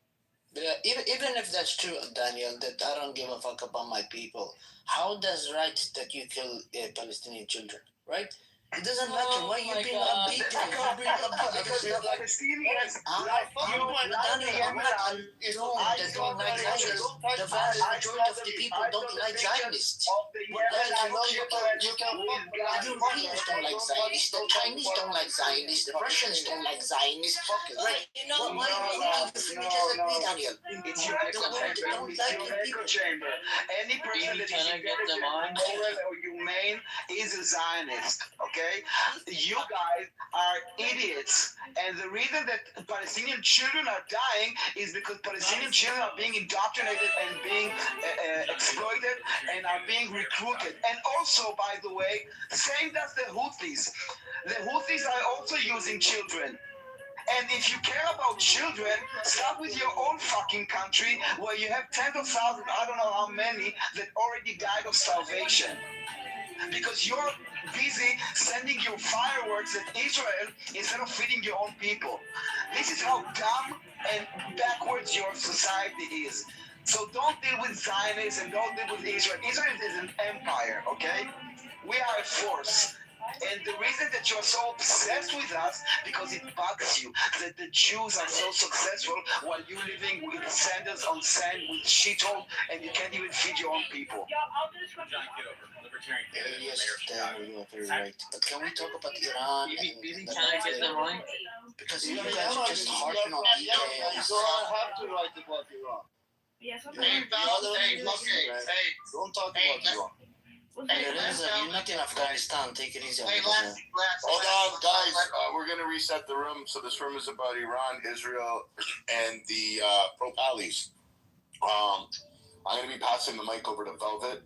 Even if that's true, Daniel, that I don't give a fuck about my people, how does right that you kill Palestinian children, right? It doesn't matter. Why you being upbeat? Because the Palestinians, like you, Daniel, I'm not alone that don't like Zionists. The vast majority of the people don't like Zionists. The Europeans don't like Zionists. The Chinese don't like Zionists. The Russians don't like Zionists. Right? You know why? We just agree, Daniel. It's your echo chamber. Any person that is indebted moral or humane is a Zionist. Okay? You guys are idiots. And the reason that Palestinian children are dying is because Palestinian children are being indoctrinated and being exploited and are being recruited. And also, by the way, same does the Houthis. The Houthis are also using children. And if you care about children, start with your own fucking country where you have tens of thousands, I don't know how many, that already died of starvation. Because you're busy sending your fireworks at Israel instead of feeding your own people. This is how dumb and backwards your society is. So don't deal with Zionists and don't deal with Israel. Israel is an empire, okay? We are a force. And the reason that you're so obsessed with us, because it bugs you that the Jews are so successful while you're living with sandals on sand with shithole and you can't even feed your own people. Yes, Daniel, you are very right. But can we talk about Iran? Can I get the mic? Because you guys are just harping on details. I have to write about Iran. Yes, Don't talk about Iran. You're not in Afghanistan. Take it easy. Hold on, guys. We're going to reset the room. So this room is about Iran, Israel, and the pro-Palis. I'm going to be passing the mic over to Velvet.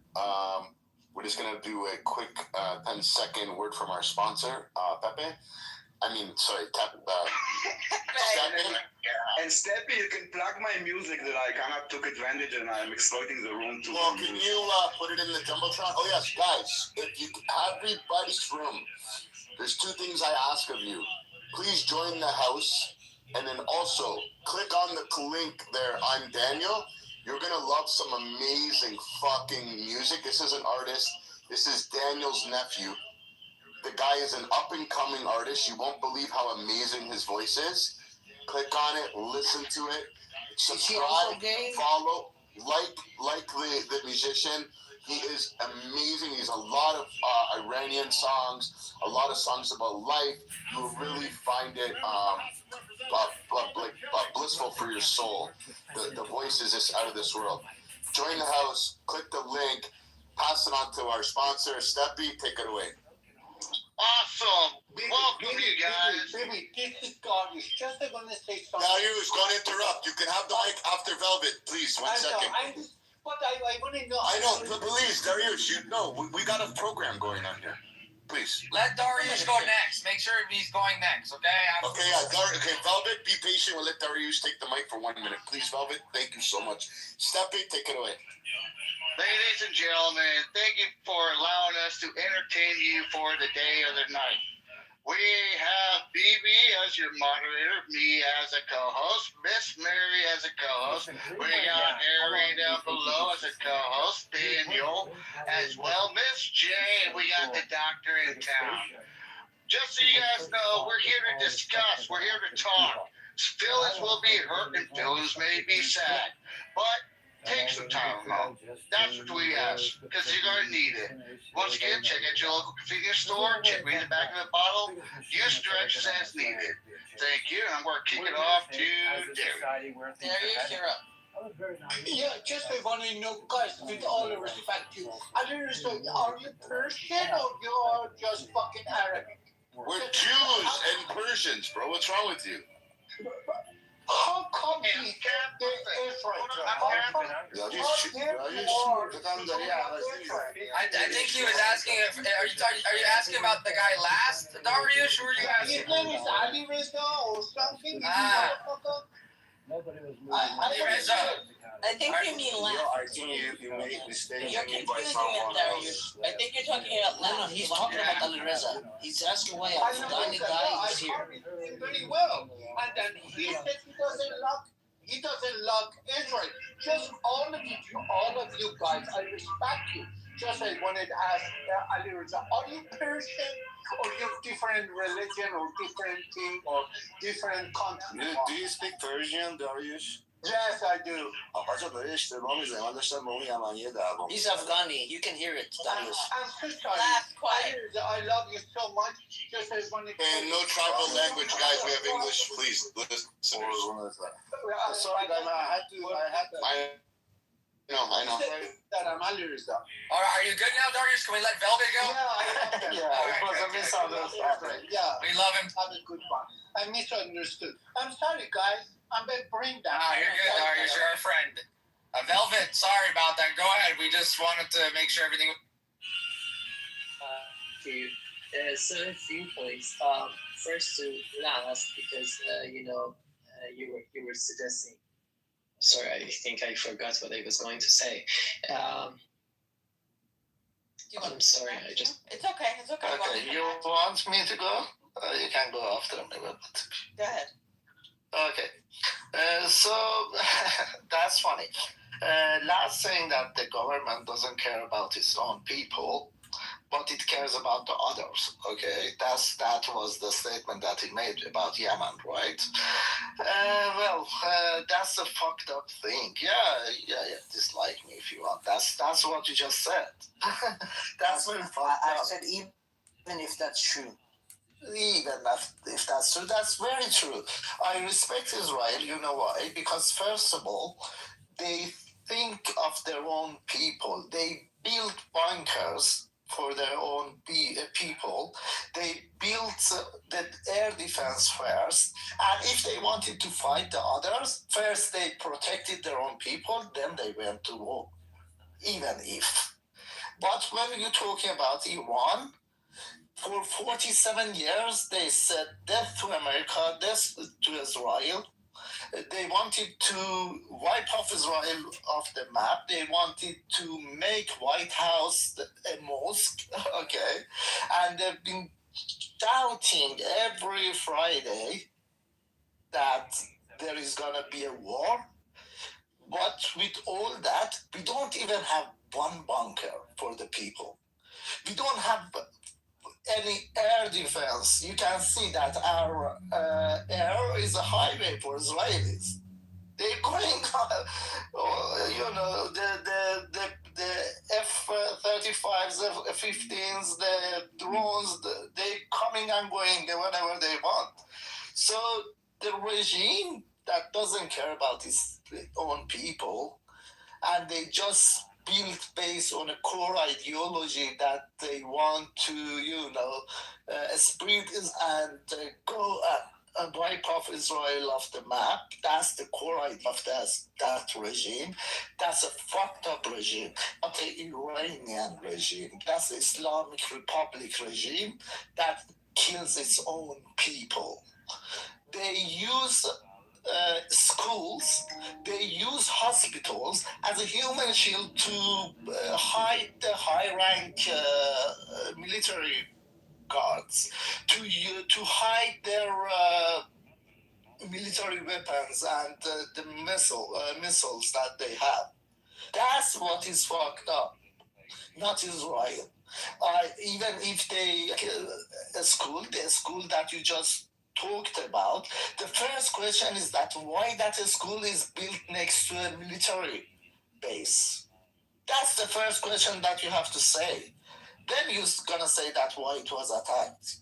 We're just going to do a quick 10-second word from our sponsor, Pepe. Steppy. And Steppy, you can plug my music that I kind of took advantage and I'm exploiting the room too. Well, can you put it in the Jumbotron? Oh, yes, guys. If you everybody's room, there's two things I ask of you. Please join the house. And then also, click on the link there. I'm Daniel. You're going to love some amazing fucking music. This is an artist. This is Daniel's nephew. The guy is an up-and-coming artist. You won't believe how amazing his voice is. Click on it, listen to it, subscribe, follow, like the musician. He is amazing. He's a lot of Iranian songs, a lot of songs about life. You will really find it blissful for your soul. The voice is just out of this world. Join the house, click the link, pass it on to our sponsor, Steppy. Take it away. Awesome. Welcome, you guys. Baby, this is Darius. Just going to say something. Darius, don't interrupt. You can have the mic after Velvet, please. One second. But I want to know. I know, but please, Darius, you know, we got a program going on here. Please. Let Darius go next. Make sure he's going next, okay? Okay, Velvet, be patient. We'll let Darius take the mic for 1 minute. Please, Velvet, thank you so much. Steppy, take it away. Ladies and gentlemen, thank you for allowing us to entertain you for the day or the night. We have BB as your moderator, me as a co-host, Miss Mary as a co-host. We got Harry down below as a co-host, Daniel as well, Miss J, and we got the doctor in town. Just so you guys know, we're here to discuss, we're here to talk. Feelings will be hurt and feelings may be sad, but take some time off. That's what we ask, because you're going to need it. Once again, check out your local convenience store, check me in the back of the bottle, use directions as needed. Thank you, and I'm going to kick it off to Derek. Darius, you're up. Yeah, just I want to know, guys, with all the respect to you, are you Persian or you're just fucking Arabic? We're Jews and Persians, bro. What's wrong with you? How come the Israel? I think he was asking if are you asking about the guy last, Darius, or were you asking? His name is Ali Reza or something. Ali Reza. I think you mean last. I think you made mistakes. You're confusing it, Darius. I think you're talking about last. No, he's talking about Ali Reza. He's asking why a Afghani guy is here. Very well, and then he said he doesn't love Israel. Just all of you guys, I respect you. Just I wanted to ask Ali Reza, are you Persian or you have different religion or different thing or different country? Do you speak Persian, Darius? Yes, I do. He's Afghani. You can hear it, Darius. I'm so sorry. Quiet. I love you so much. Just I wanted to. And no tribal language, guys. We have English, please. Listen. Sorry, I had to. I know. That I'm Ali Reza. Are you good now, Darius? Can we let Velvet go? Yeah, It was a misunderstanding. Yeah. We love him. Have a good one. I misunderstood. I'm sorry, guys. I'm going to bring that. You're good, Darius. You're our friend. Velvet, sorry about that. Go ahead. We just wanted to make sure everything. So a few points. First to last, because you were suggesting. Sorry, I think I forgot what I was going to say. I'm sorry. It's okay. It's okay. Okay, you want me to go? You can go after me. But... Go ahead. Okay. So that's funny. Last saying that the government doesn't care about its own people, but it cares about the others. Okay, that was the statement that he made about Yemen, right? That's a fucked up thing. Yeah. Dislike me if you want. That's what you just said. That's very fucked up. I said even if that's true. Even if that's true, that's very true. I respect Israel, you know why? Because first of all, they think of their own people. They build bunkers for their own people. They built the air defense first, and if they wanted to fight the others, first they protected their own people, then they went to war, even if. But when you're talking about Iran, for 47 years, they said death to America, death to Israel. They wanted to wipe off Israel off the map. They wanted to make White House a mosque, okay? And they've been doubting every Friday that there is going to be a war. But with all that, we don't even have one bunker for the people. We don't have any air defense. You can see that our air is a highway for Israelis. They're going, the F-35s, F-15s, the drones, they're coming and going whenever they want. So the regime that doesn't care about its own people, and they just built based on a core ideology that they want to, spread and go and wipe off Israel off the map. That's the core idea of that regime. That's a fucked up regime, not the Iranian regime. That's the Islamic Republic regime that kills its own people. They use schools, they use hospitals as a human shield to hide the high-rank military guards, to hide their military weapons and the missiles that they have. That's what is fucked up, not Israel. Even if the school that you just talked about, the first question is that why that school is built next to a military base. That's the first question that you have to say. Then you're gonna say that why it was attacked.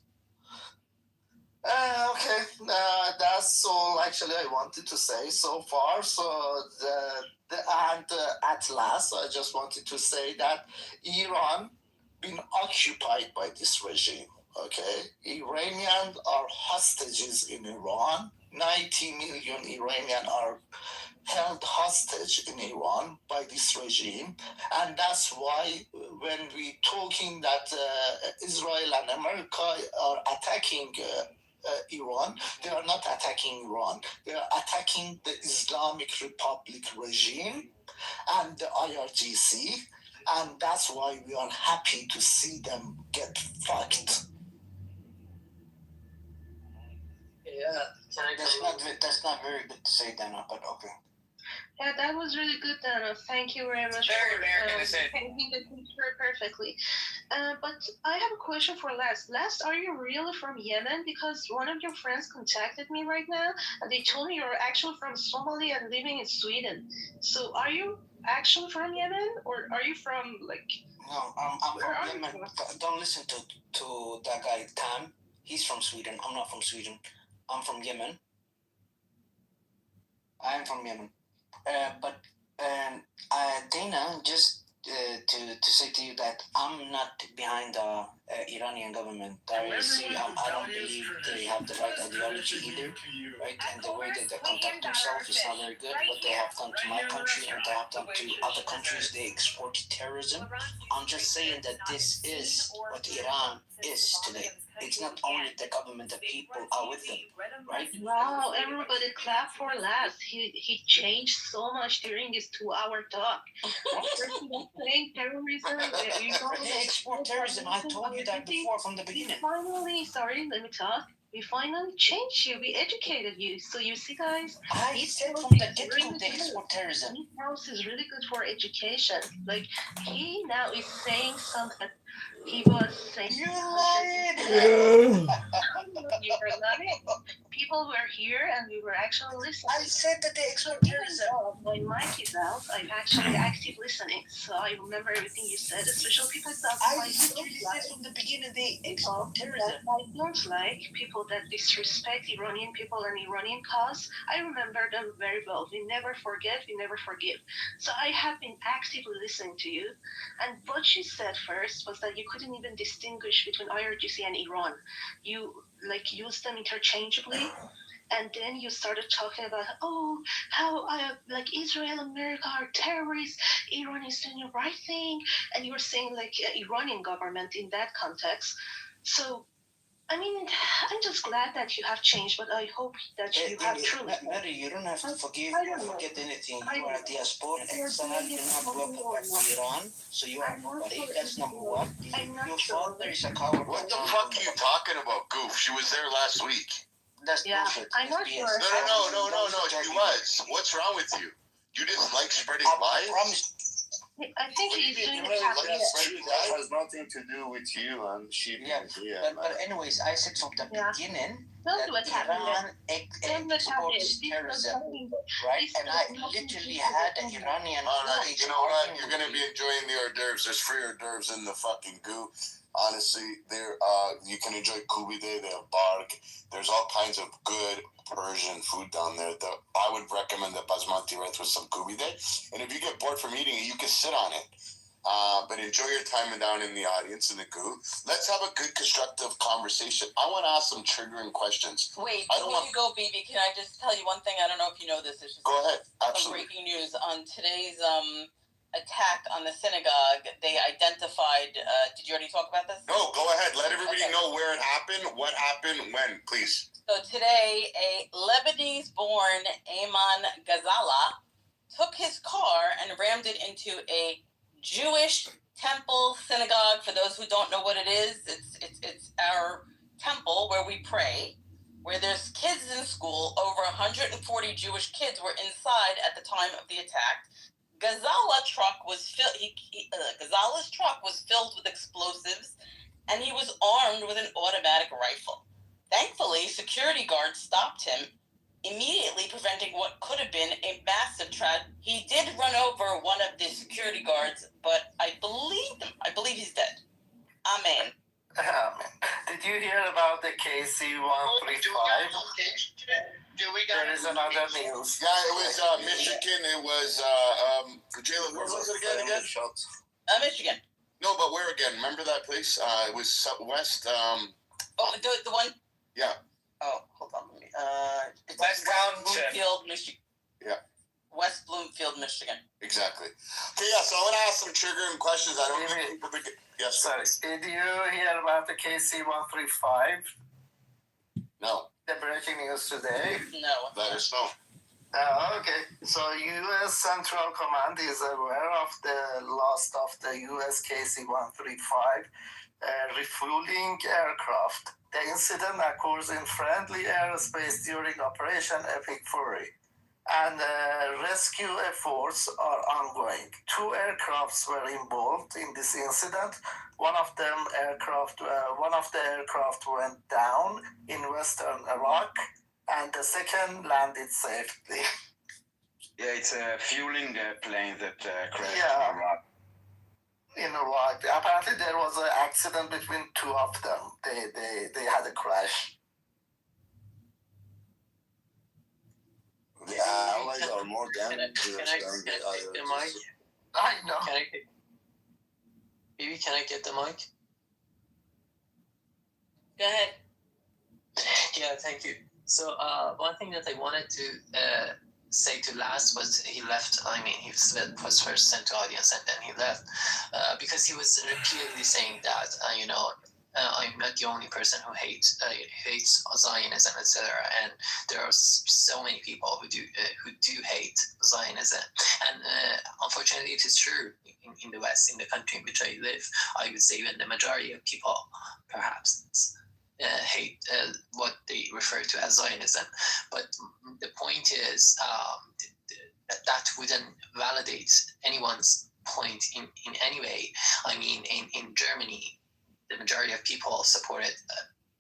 Okay, that's all actually I wanted to say so far. So, at last, I just wanted to say that Iran been occupied by this regime. Okay, Iranians are hostages in Iran. 90 million Iranians are held hostage in Iran by this regime, and that's why when we talking that Israel and America are attacking Iran, they are not attacking Iran. They are attacking the Islamic Republic regime and the IRGC, and that's why we are happy to see them get fucked. Yeah, that's not very good to say, Dana, but okay. Yeah, that was really good, Dana. Thank you very much Very for American to say. painting the picture perfectly. But I have a question for Les. Les, are you really from Yemen? Because one of your friends contacted me right now, and they told me you're actually from Somalia and living in Sweden. So are you actually from Yemen, or are you from like? No, I'm from Yemen. Don't listen to that guy Tam. He's from Sweden. I'm not from Sweden. I'm from Yemen. I'm from Yemen. But Dana, just to say to you that I'm not behind the Iranian government. I don't believe they have the right ideology either, right? And the way that they conduct themselves is not very good. What they have done to my country and they have done to other countries, they export terrorism. I'm just saying that this is what Iran is today. It's not only the government, the people are with them, right? Wow, everybody clap for Les. He changed so much during this 2-hour talk. First he was saying terrorism. They export terrorism. I told you that before from the beginning. Finally, sorry, let me talk. We finally changed you. We educated you. So you see, guys, I said from the get-go they export terrorism. This house is really good for education. Like he now is saying something. He was saying. You lied. You were lying. People were here and we were actually listening. I said that they export terrorism. My mic is out. I'm actually active listening, so I remember everything you said, especially because of I literally said from the beginning they export terrorism. I don't like people that disrespect Iranian people and Iranian cause. I remember them very well. We never forget, we never forgive. So I have been actively listening to you, and what you said first was that you couldn't even distinguish between IRGC and Iran. You like use them interchangeably, and then you started talking about how like Israel and America are terrorists, Iran is doing the right thing, and you were saying like Iranian government in that context. So I mean, I'm just glad that you have changed, but I hope that you have truly. Mary, you don't have to forgive or forget anything. You are a diaspora exile. You're not welcome back to Iran, so you are nobody. That's number one. Your father is a coward. What the fuck are you talking about, Goof? She was there last week. That's bullshit. I'm not sure. No. She was. What's wrong with you? You just like spreading lies? I think he's doing it That has nothing to do with you and she. But anyways, I said from the beginning don't do that Iran exports terrorism, right? And I literally had an Iranian. Alright, you know what? You're gonna be enjoying the hors d'oeuvres. There's free hors d'oeuvres in the fucking goo. Honestly, there you can enjoy kubide, they have bark. There's all kinds of good Persian food down there. I would recommend the basmati rice with some kubide. And if you get bored from eating it, you can sit on it. But enjoy your time down in the audience in the goo. Let's have a good constructive conversation. I want to ask some triggering questions. Wait, before you go, BB, can I just tell you one thing? I don't know if you know this. It's just go ahead. Some breaking news on today's attack on the synagogue. They identified. Did you already talk about this? No, go ahead. Let everybody know where it happened, what happened, when, please. So today, a Lebanese-born Ayman Ghazala took his car and rammed it into a Jewish temple synagogue. For those who don't know what it is, it's our temple where we pray, where there's kids in school. Over 140 Jewish kids were inside at the time of the attack. Ghazala's truck was filled with explosives, and he was armed with an automatic rifle. Thankfully, security guards stopped him, immediately preventing what could have been a massive tragedy. He did run over one of the security guards, but I believe he's dead. Amen. Did you hear about the the KC-135. There is another news. Yeah, it was Michigan. It was Jalen. Where was it again? Michigan. No, but where again? Remember that place? It was West. Oh, the one. Yeah. Oh, hold on. It's West Bloomfield, Michigan. Yeah. West Bloomfield, Michigan. Exactly. Okay, yeah. So I want to ask some triggering questions. I don't know. Yes. Sorry. Did you hear about the KC-135? No. The breaking news today? No. Let us know. Okay. So U.S. Central Command is aware of the loss of the U.S. KC-135 refueling aircraft. The incident occurs in friendly airspace during Operation Epic Fury, and rescue efforts are ongoing. 2 aircrafts were involved in this incident. One of the aircraft went down in western Iraq, and the second landed safely. Yeah, it's a fueling plane that crashed Yeah. in Iraq. In Iraq, apparently there was an accident between 2 of them. They had a crash. The Allies are more dangerous Can I than get the the others. mic? I know. Can I get the mic? Go ahead. Yeah, thank you. So one thing that I wanted to say to Last was he left. I mean, he was first sent to audience and then he left because he was repeatedly saying that I'm not the only person who hates Zionism, etc. And there are so many people who do hate Zionism. And unfortunately, it is true in the West, in the country in which I live. I would say even the majority of people, perhaps, hate what they refer to as Zionism. But the point is that wouldn't validate anyone's point in any way. I mean, in Germany, the majority of people supported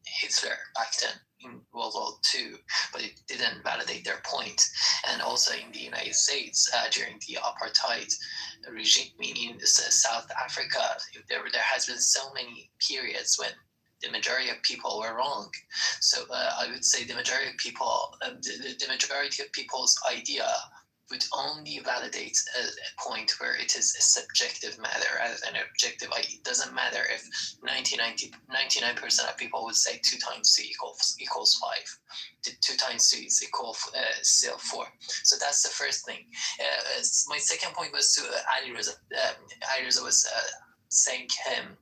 Hitler back then in World War II, but it didn't validate their point. And also in the United States, during the apartheid regime in South Africa, there has been so many periods when the majority of people were wrong. So I would say the majority of people, the majority of people's idea would only validate a point where it is a subjective matter rather than an objective. It doesn't matter if 99% of people would say 2 times 2 equals 5. 2 times 2 is equal still 4. So that's the first thing. My second point was to Ali Reza. Ali Reza was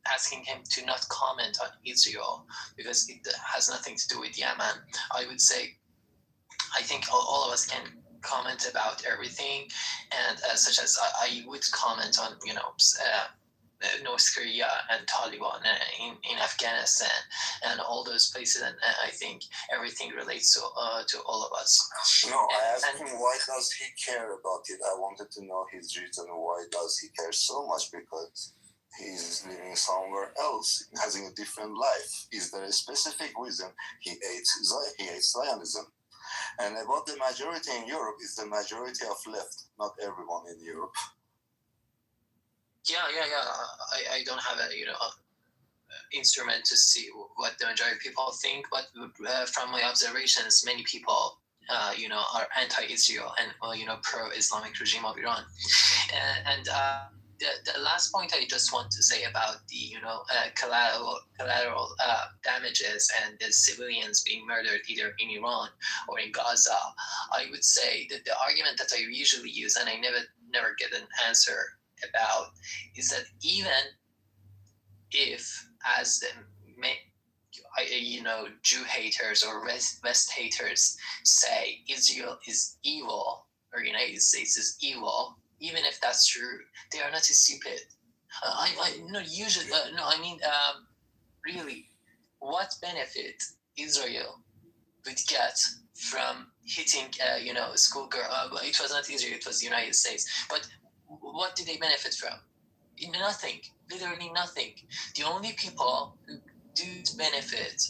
asking him to not comment on Israel because it has nothing to do with Yemen. I would say, I think all of us can comment about everything, and such as I would comment on North Korea and Taliban in Afghanistan and all those places, and I think everything relates to all of us. No, I asked him why does he care about it. I wanted to know his reason why does he care so much, because he's living somewhere else, having a different life. Is there a specific reason he hates Zionism? And about the majority in Europe, is the majority of left, not everyone in Europe. Yeah. I don't have a instrument to see what the majority of people think, but from my observations, many people are anti-Israel and pro-Islamic regime of Iran. The last point I just want to say about the collateral damages and the civilians being murdered either in Iran or in Gaza, I would say that the argument that I usually use and I never get an answer about is that even if, as the Jew haters or West haters say Israel is evil or United States is evil, even if that's true, they are not stupid. Really, what benefit Israel would get from hitting, a schoolgirl? It was not Israel, it was the United States. But what did they benefit from? Nothing, literally nothing. The only people who do benefit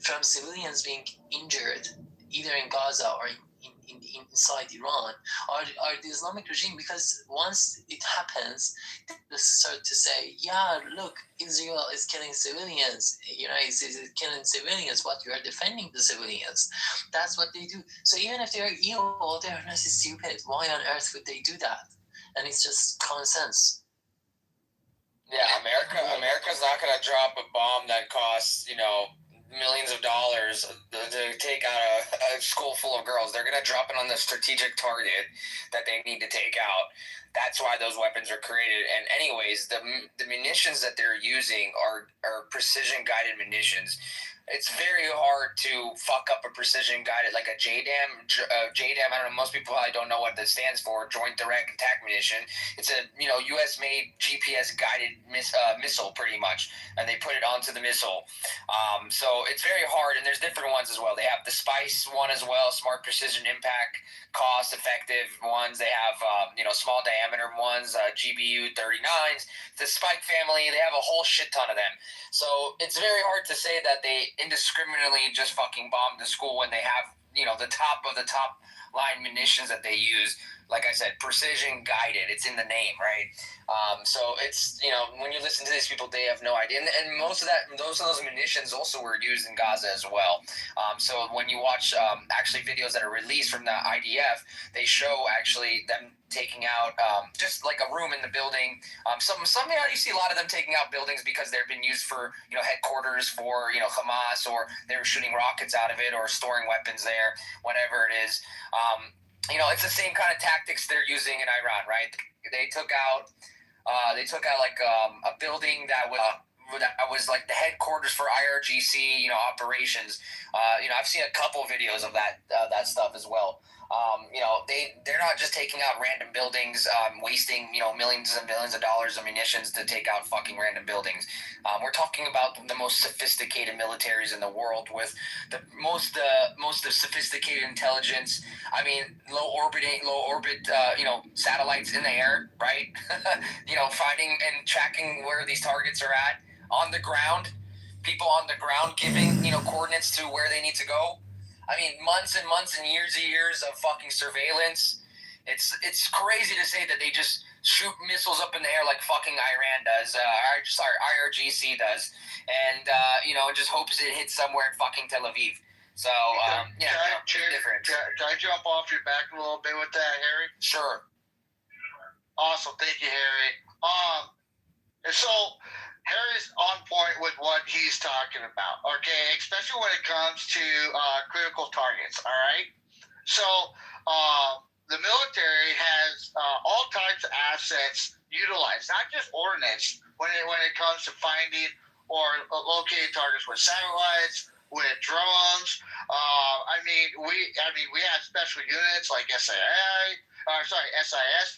from civilians being injured, either in Gaza or in inside Iran are the Islamic regime, because once it happens, they start to say, yeah, look, Israel is killing civilians, United States is killing civilians, but you are defending the civilians. That's what they do. So even if they are evil, they are not stupid. Why on earth would they do that? And it's just common sense. Yeah, America's not going to drop a bomb that costs, millions of dollars to take out a school full of girls. They're going to drop it on the strategic target that they need to take out. That's why those weapons are created. And anyways, the munitions that they're using are precision guided munitions. It's very hard to fuck up a precision guided, like a JDAM. JDAM, I don't know, most people probably don't know what that stands for, Joint Direct Attack Munition. It's a, U.S. made GPS guided missile, pretty much, and they put it onto the missile. So it's very hard, and there's different ones as well. They have the SPICE one as well, Smart Precision Impact, cost effective ones. They have, small diameter ones, GBU 39s, the Spike family. They have a whole shit ton of them. So it's very hard to say that they indiscriminately just fucking bomb the school when they have, the top of the top line munitions that they use. Like I said, precision guided. It's in the name, right? So it's, when you listen to these people, they have no idea. And most of those munitions also were used in Gaza as well. So when you watch actually videos that are released from the IDF, they show actually them taking out just like a room in the building. Some you see a lot of them taking out buildings because they've been used for headquarters for Hamas, or they're shooting rockets out of it or storing weapons there, whatever it is. It's the same kind of tactics they're using in Iran, right? They took out like a building that was like the headquarters for IRGC, operations. I've seen a couple videos of that stuff as well. They're not just taking out random buildings, wasting millions and billions of dollars of munitions to take out fucking random buildings. We're talking about the most sophisticated militaries in the world with the most sophisticated intelligence. I mean, low orbit, satellites in the air, right? Finding and tracking where these targets are at on the ground. People on the ground giving coordinates to where they need to go. I mean, months and months and years of fucking surveillance. It's crazy to say that they just shoot missiles up in the air like fucking Iran does. IRGC does, and just hopes it hits somewhere in fucking Tel Aviv. So different. Can I jump off your back a little bit with that, Harry? Sure. Awesome, thank you, Harry. And so Harry's on point with what he's talking about, okay? Especially when it comes to critical targets, all right? So the military has all types of assets utilized, not just ordnance, when it comes to finding or locating targets with satellites, with drones. We have special units like SIS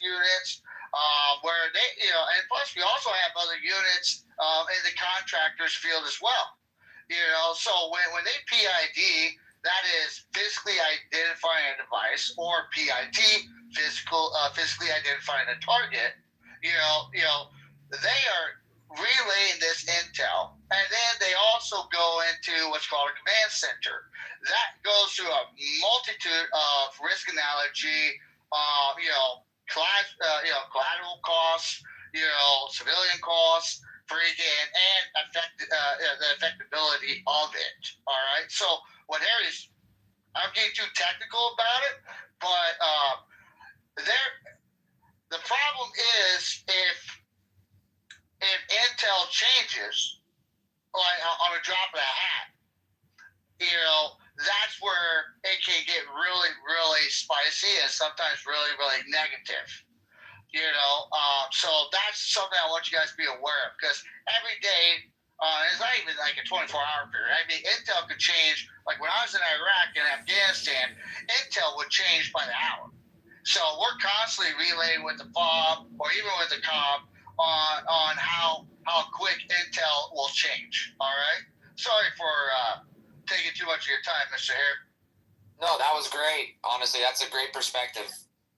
units. Where they, and plus we also have other units in the contractors field as well. So when they PID, that is physically identifying a device, or PIT, physically identifying a target. They are relaying this intel, and then they also go into what's called a command center. That goes through a multitude of risk analogy, collateral costs, civilian costs, and the effectability of it. All right. So what Harry's, I'm getting too technical about it, but the problem is if intel changes, like on a drop of a hat, that's where it can get really, really spicy and sometimes really, really negative. So that's something I want you guys to be aware of, because every day, it's not even like a 24-hour period. I mean, intel could change. Like when I was in Iraq and Afghanistan, intel would change by the hour. So we're constantly relaying with the FOB or even with the COM on how quick intel will change. All right. Sorry for taking too much of your time, Mr. Harry. No, that was great. Honestly, that's a great perspective.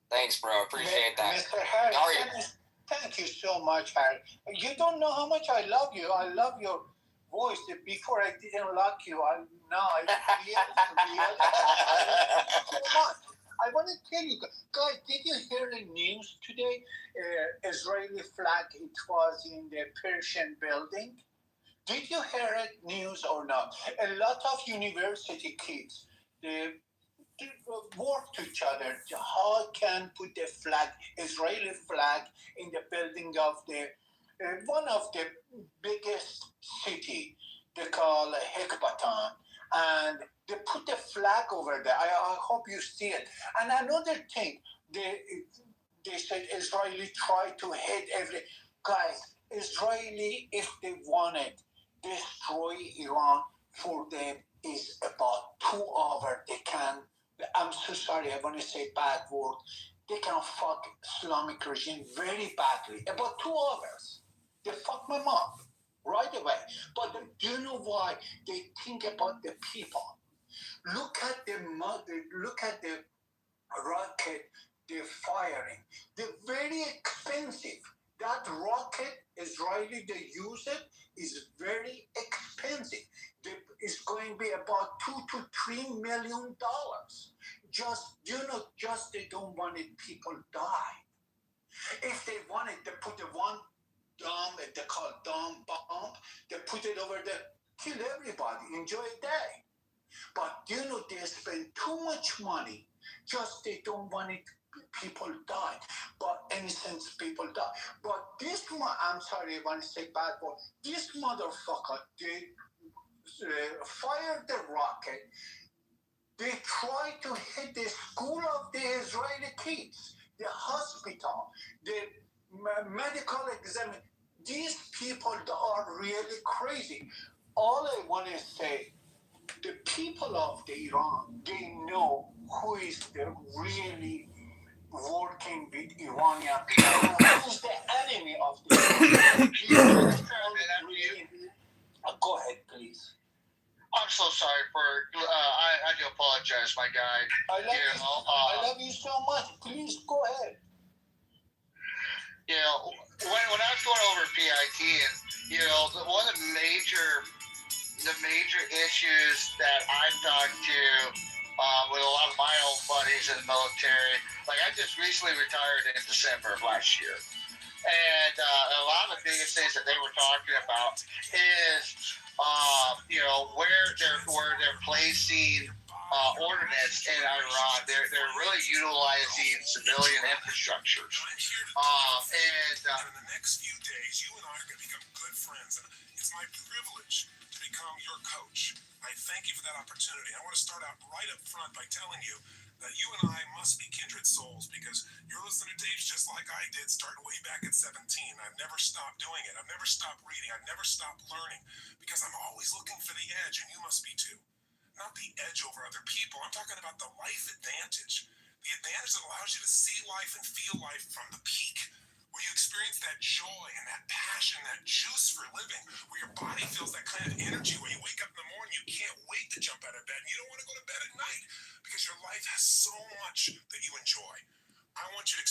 Thanks, bro. Appreciate that. Mr. Harry, How are you? thank you so much, Harry. You don't know how much I love you. I love your voice. Before I didn't like you. Now I feel so much. I want to tell you, guys, did you hear the news today? Israeli flag, it was in the Persian building. Did you hear it news or not? A lot of university kids, they work to each other. How can put the flag, Israeli flag, in the building of the one of the biggest city they call Hekbatan, and they put the flag over there. I hope you see it. And another thing, they said Israeli try to hit every guys. Israeli, if they wanted destroy Iran, for them is about 2 hours. They can. I'm so sorry. I want to say bad word. They can fuck Islamic regime very badly. About 2 hours. They fuck my mom right away. But do you know why? They think about the people. Look at the mother. Look at the rocket they're firing. They're very expensive. That rocket, Israeli, they use it, is very expensive. It's going to be about $2 to $3 million. Just they don't want it, people die. If they wanted, they put the one bomb, they call dumb bomb, they put it over there, kill everybody, enjoy a day. But they spend too much money. Just they don't want it. People die, but innocent people die. But I'm sorry, I want to say bad word. This motherfucker, they fired the rocket. They tried to hit the school of the Israeli kids, the hospital, the medical exam. These people are really crazy. All I want to say, the people of the Iran, they know who is the really working with Iranian people, who is the enemy of the Iran. Go ahead, please. I'm so sorry for. I do apologize, my guy. I love you so much. Please go ahead. When I was going over PIT, and one of the major issues that I've talked to with a lot of my old buddies in the military, like I just recently retired in December of last year. And a lot of the biggest things that they were talking about is, where they're placing ordnance in Iran. They're really utilizing civilian infrastructures. In the next few days, you and I are going to become good friends, and it's my privilege to become your coach. I thank you for that opportunity. I want to start out right up front by telling you that you and I must be kindred souls, because you're listening to tapes just like I did, starting way back at 17. I've never stopped doing it. I've never stopped reading. I've never stopped learning, because I'm always looking for the edge, and you must be too. Not the edge over other people. I'm talking about the life advantage. The advantage that allows you to see life and feel life from the peak, where you experience that joy and that passion, that juice for living, where your body feels that kind of energy, where you wake up in the morning, you can't wait to jump out of bed, and you don't want to go to bed at night, because your life has so much that you enjoy. I want you to